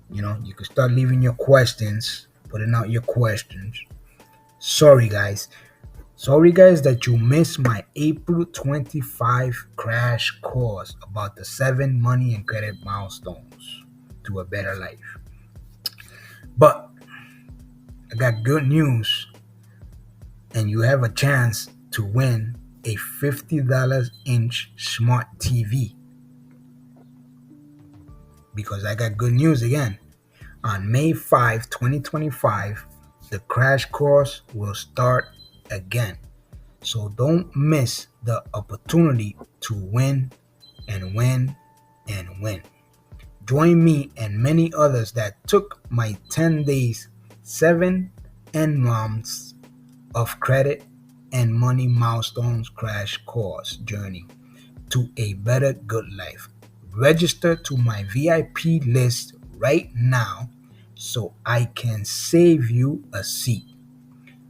You can start leaving your questions, putting out your questions. Sorry, guys. That you missed my April 25 crash course about the 7 money and credit milestones to a better life. But I got good news, and you have a chance to win a $50 inch smart TV. Because I got good news again. On May 5, 2025, the crash course will start again. So don't miss the opportunity to win and win and win. Join me and many others that took my 10 days, 7 and months of credit and money milestones crash course journey to a better good life. Register to my VIP list right now so I can save you a seat.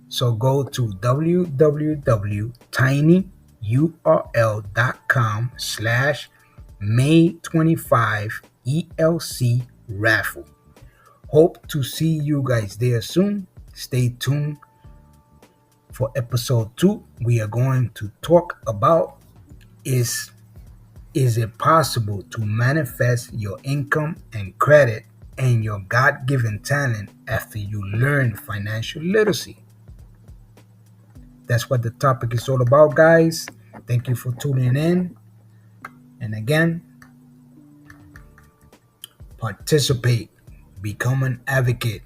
So go to www.tinyurl.com/May25 ELC raffle. Hope to see you guys there soon. Stay tuned for episode 2. We are going to talk about is is it possible to manifest your income and credit and your God-given talent after you learn financial literacy? That's what the topic is all about, guys. Thank you for tuning in. And again, participate, become an advocate,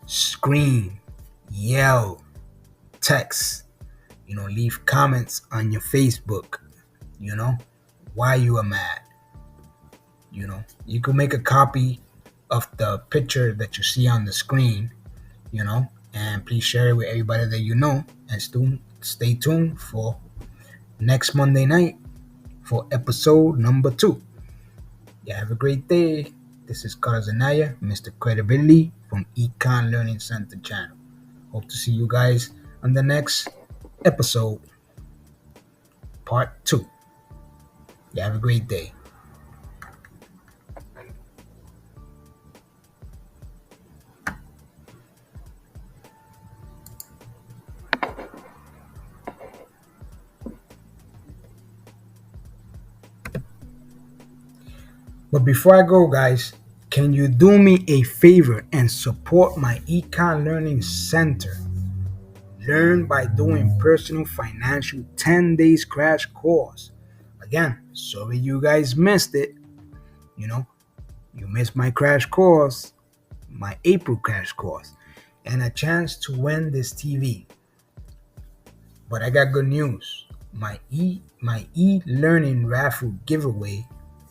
scream, yell, text, leave comments on your Facebook, why you are mad. You can make a copy of the picture that you see on the screen, and please share it with everybody that you know. And stay tuned for next Monday night for episode number 2. You have a great day. This is Carlos Anaya, Mr. Credibility from Econ Learning Center channel. Hope to see you guys on the next episode, part 2. You have a great day. But before I go, guys, can you do me a favor and support my Econ Learning Center? Learn by doing personal financial 10 days crash course. Again, sorry you guys missed it. You missed my crash course, my April crash course, and a chance to win this TV. But I got good news. My e-learning raffle giveaway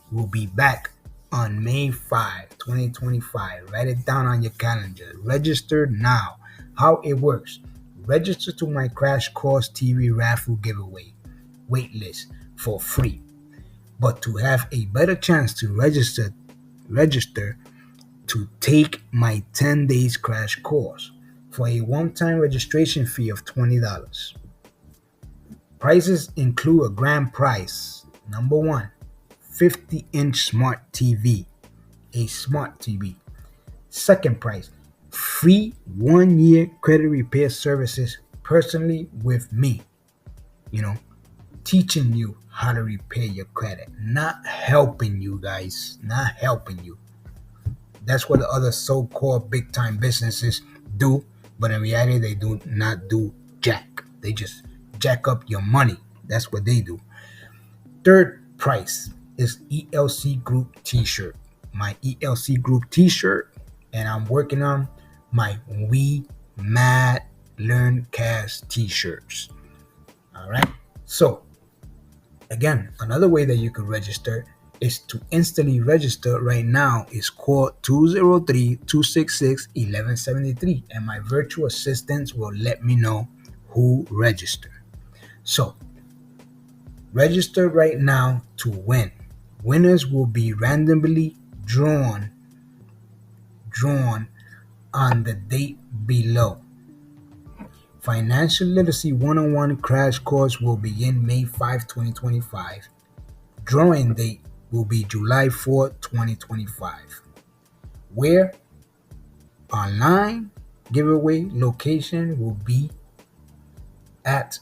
will be back on May 5, 2025. Write it down on your calendar. Register now. How it works. Register to my Crash Course TV raffle giveaway waitlist for free. But to have a better chance to register to take my 10 days crash course for a one-time registration fee of $20. Prizes include a grand prize. Number 1, 50-inch smart TV, a smart TV. Second prize, free 1-year credit repair services personally with me. Teaching you how to repair your credit, not helping you guys, not helping you. That's what the other so-called big-time businesses do, but in reality, they do not do jack. They just jack up your money. That's what they do. Third prize is ELC Group t-shirt. My ELC Group t-shirt, and I'm working on my Wemad Learn Cast t-shirts. All right. So, again, another way that you can register is to instantly register right now. Is call 203-266-1173, and my virtual assistants will let me know who registered. So, register right now to win. Winners will be randomly drawn on the date below. Financial Literacy 101 Crash Course will begin May 5, 2025. Drawing date will be July 4, 2025. Where? Online giveaway location will be at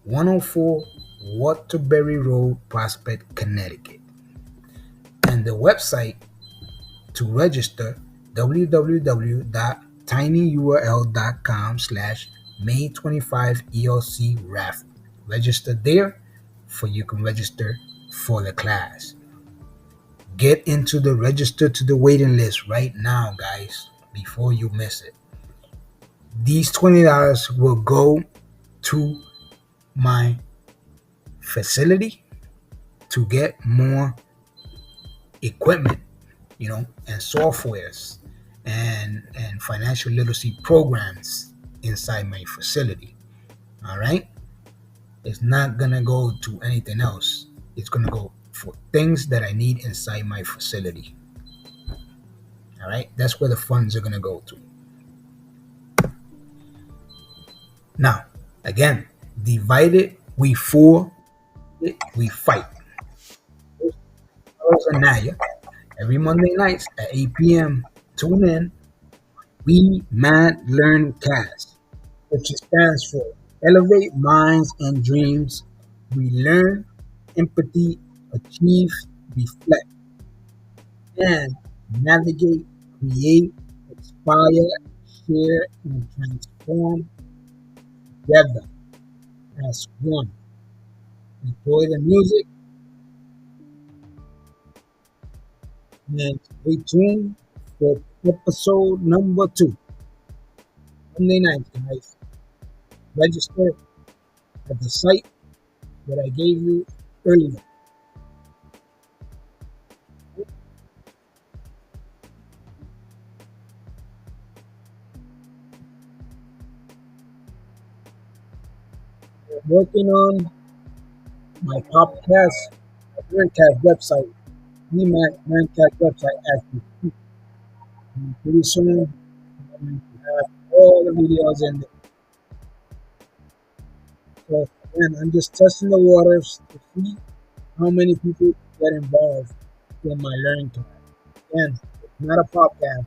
104 Waterbury Road, Prospect, Connecticut. And the website to register, www.tinyurl.com/May25 ELC raffle. Register there for you can register for the class. Get into the register to the waiting list right now, guys, before you miss it. These $20 will go to my facility to get more equipment, and softwares and financial literacy programs inside my facility. All right, it's not gonna go to anything else. It's gonna go for things that I need inside my facility. All right, that's where the funds are gonna go to. Now, again, divided we four, we fight. Charles and Naya, every Monday nights at 8 p.m. Tune in. We Mad Learn Cast, which stands for Elevate Minds and Dreams. We learn, empathy, achieve, reflect, and navigate, create, inspire, share, and transform together as one. Enjoy the music and stay tuned for episode number 2. Monday night, guys. Register at the site that I gave you earlier. I'm working on my podcast, Learncast website, Learncast website as we speak. And pretty soon, I'm going to have all the videos in there. So, again, I'm just testing the waters to see how many people get involved in my learning class. Again, it's not a podcast.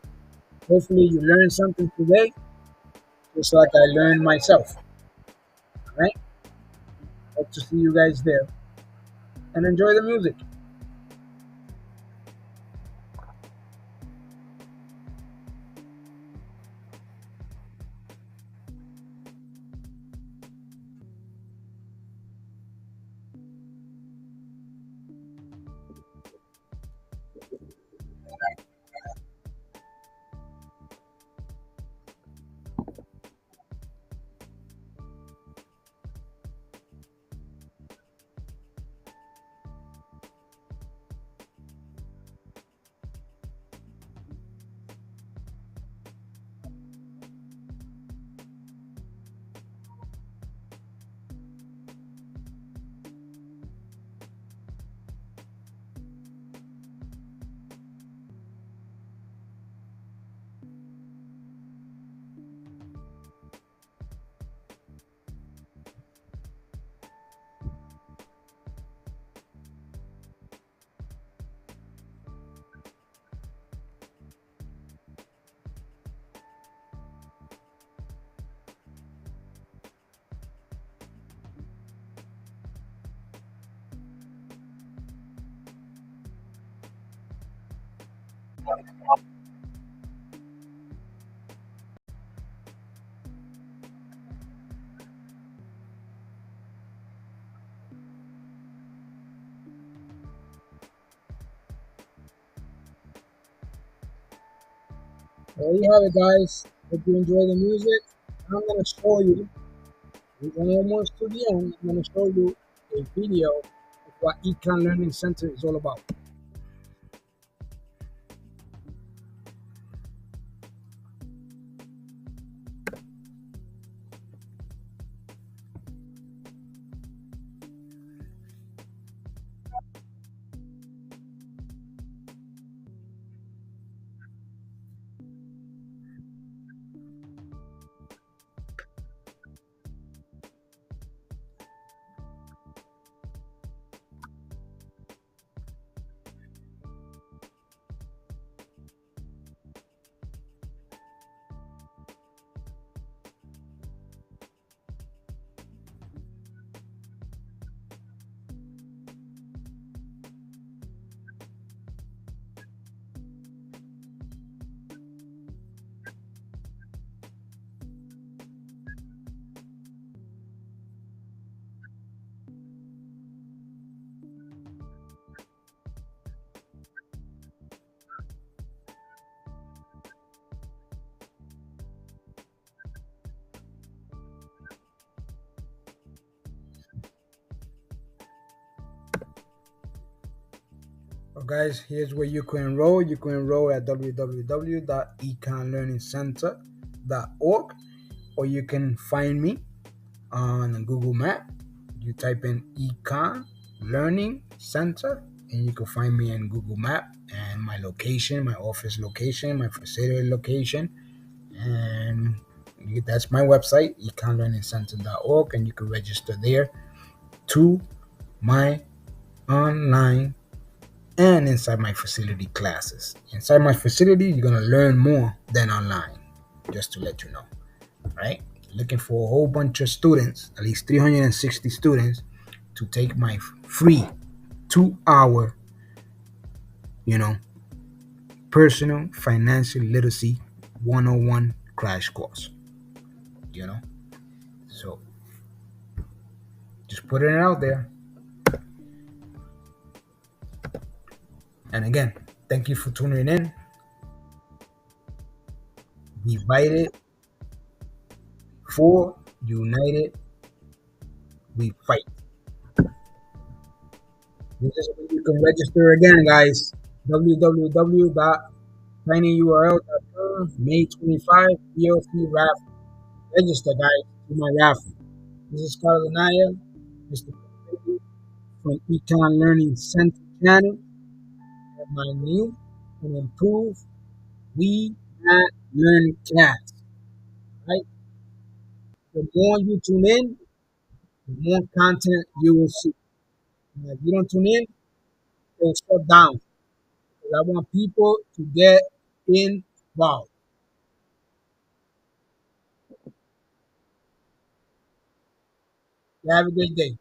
Hopefully, you learned something today, just like I learned myself. All right? Hope to see you guys there and enjoy the music. There you have it, guys. Hope you enjoy the music. I'm going to show you, we're almost to the end. I'm going to show you a video of what Econ Learning Center is all about. guys, here's where you can enroll. You can enroll at www.econlearningcenter.org, or you can find me on Google Map. You type in Econ Learning Center, and you can find me in Google Map and my location, my office location, my facility location, and that's my website, econlearningcenter.org, and you can register there to my online and inside my facility classes. Inside my facility, you're gonna learn more than online. Just to let you know, right? Looking for a whole bunch of students, at least 360 students, to take my free 2 hour, you know, personal financial literacy 101 crash course. You know, so just putting it out there. And again, thank you for tuning in. Divided for united we fight. This is where you can register again, guys. www.tinyurl.com, May 25, DLC raffle. Register, guys, to my raffle. This is Carlos Anaya, Mr. from Econ Learning Center channel, and my new and improved We Not Learn Cast. Right? The more you tune in, the more content you will see. And if you don't tune in, it'll shut down. Because I want people to get involved. You have a great day.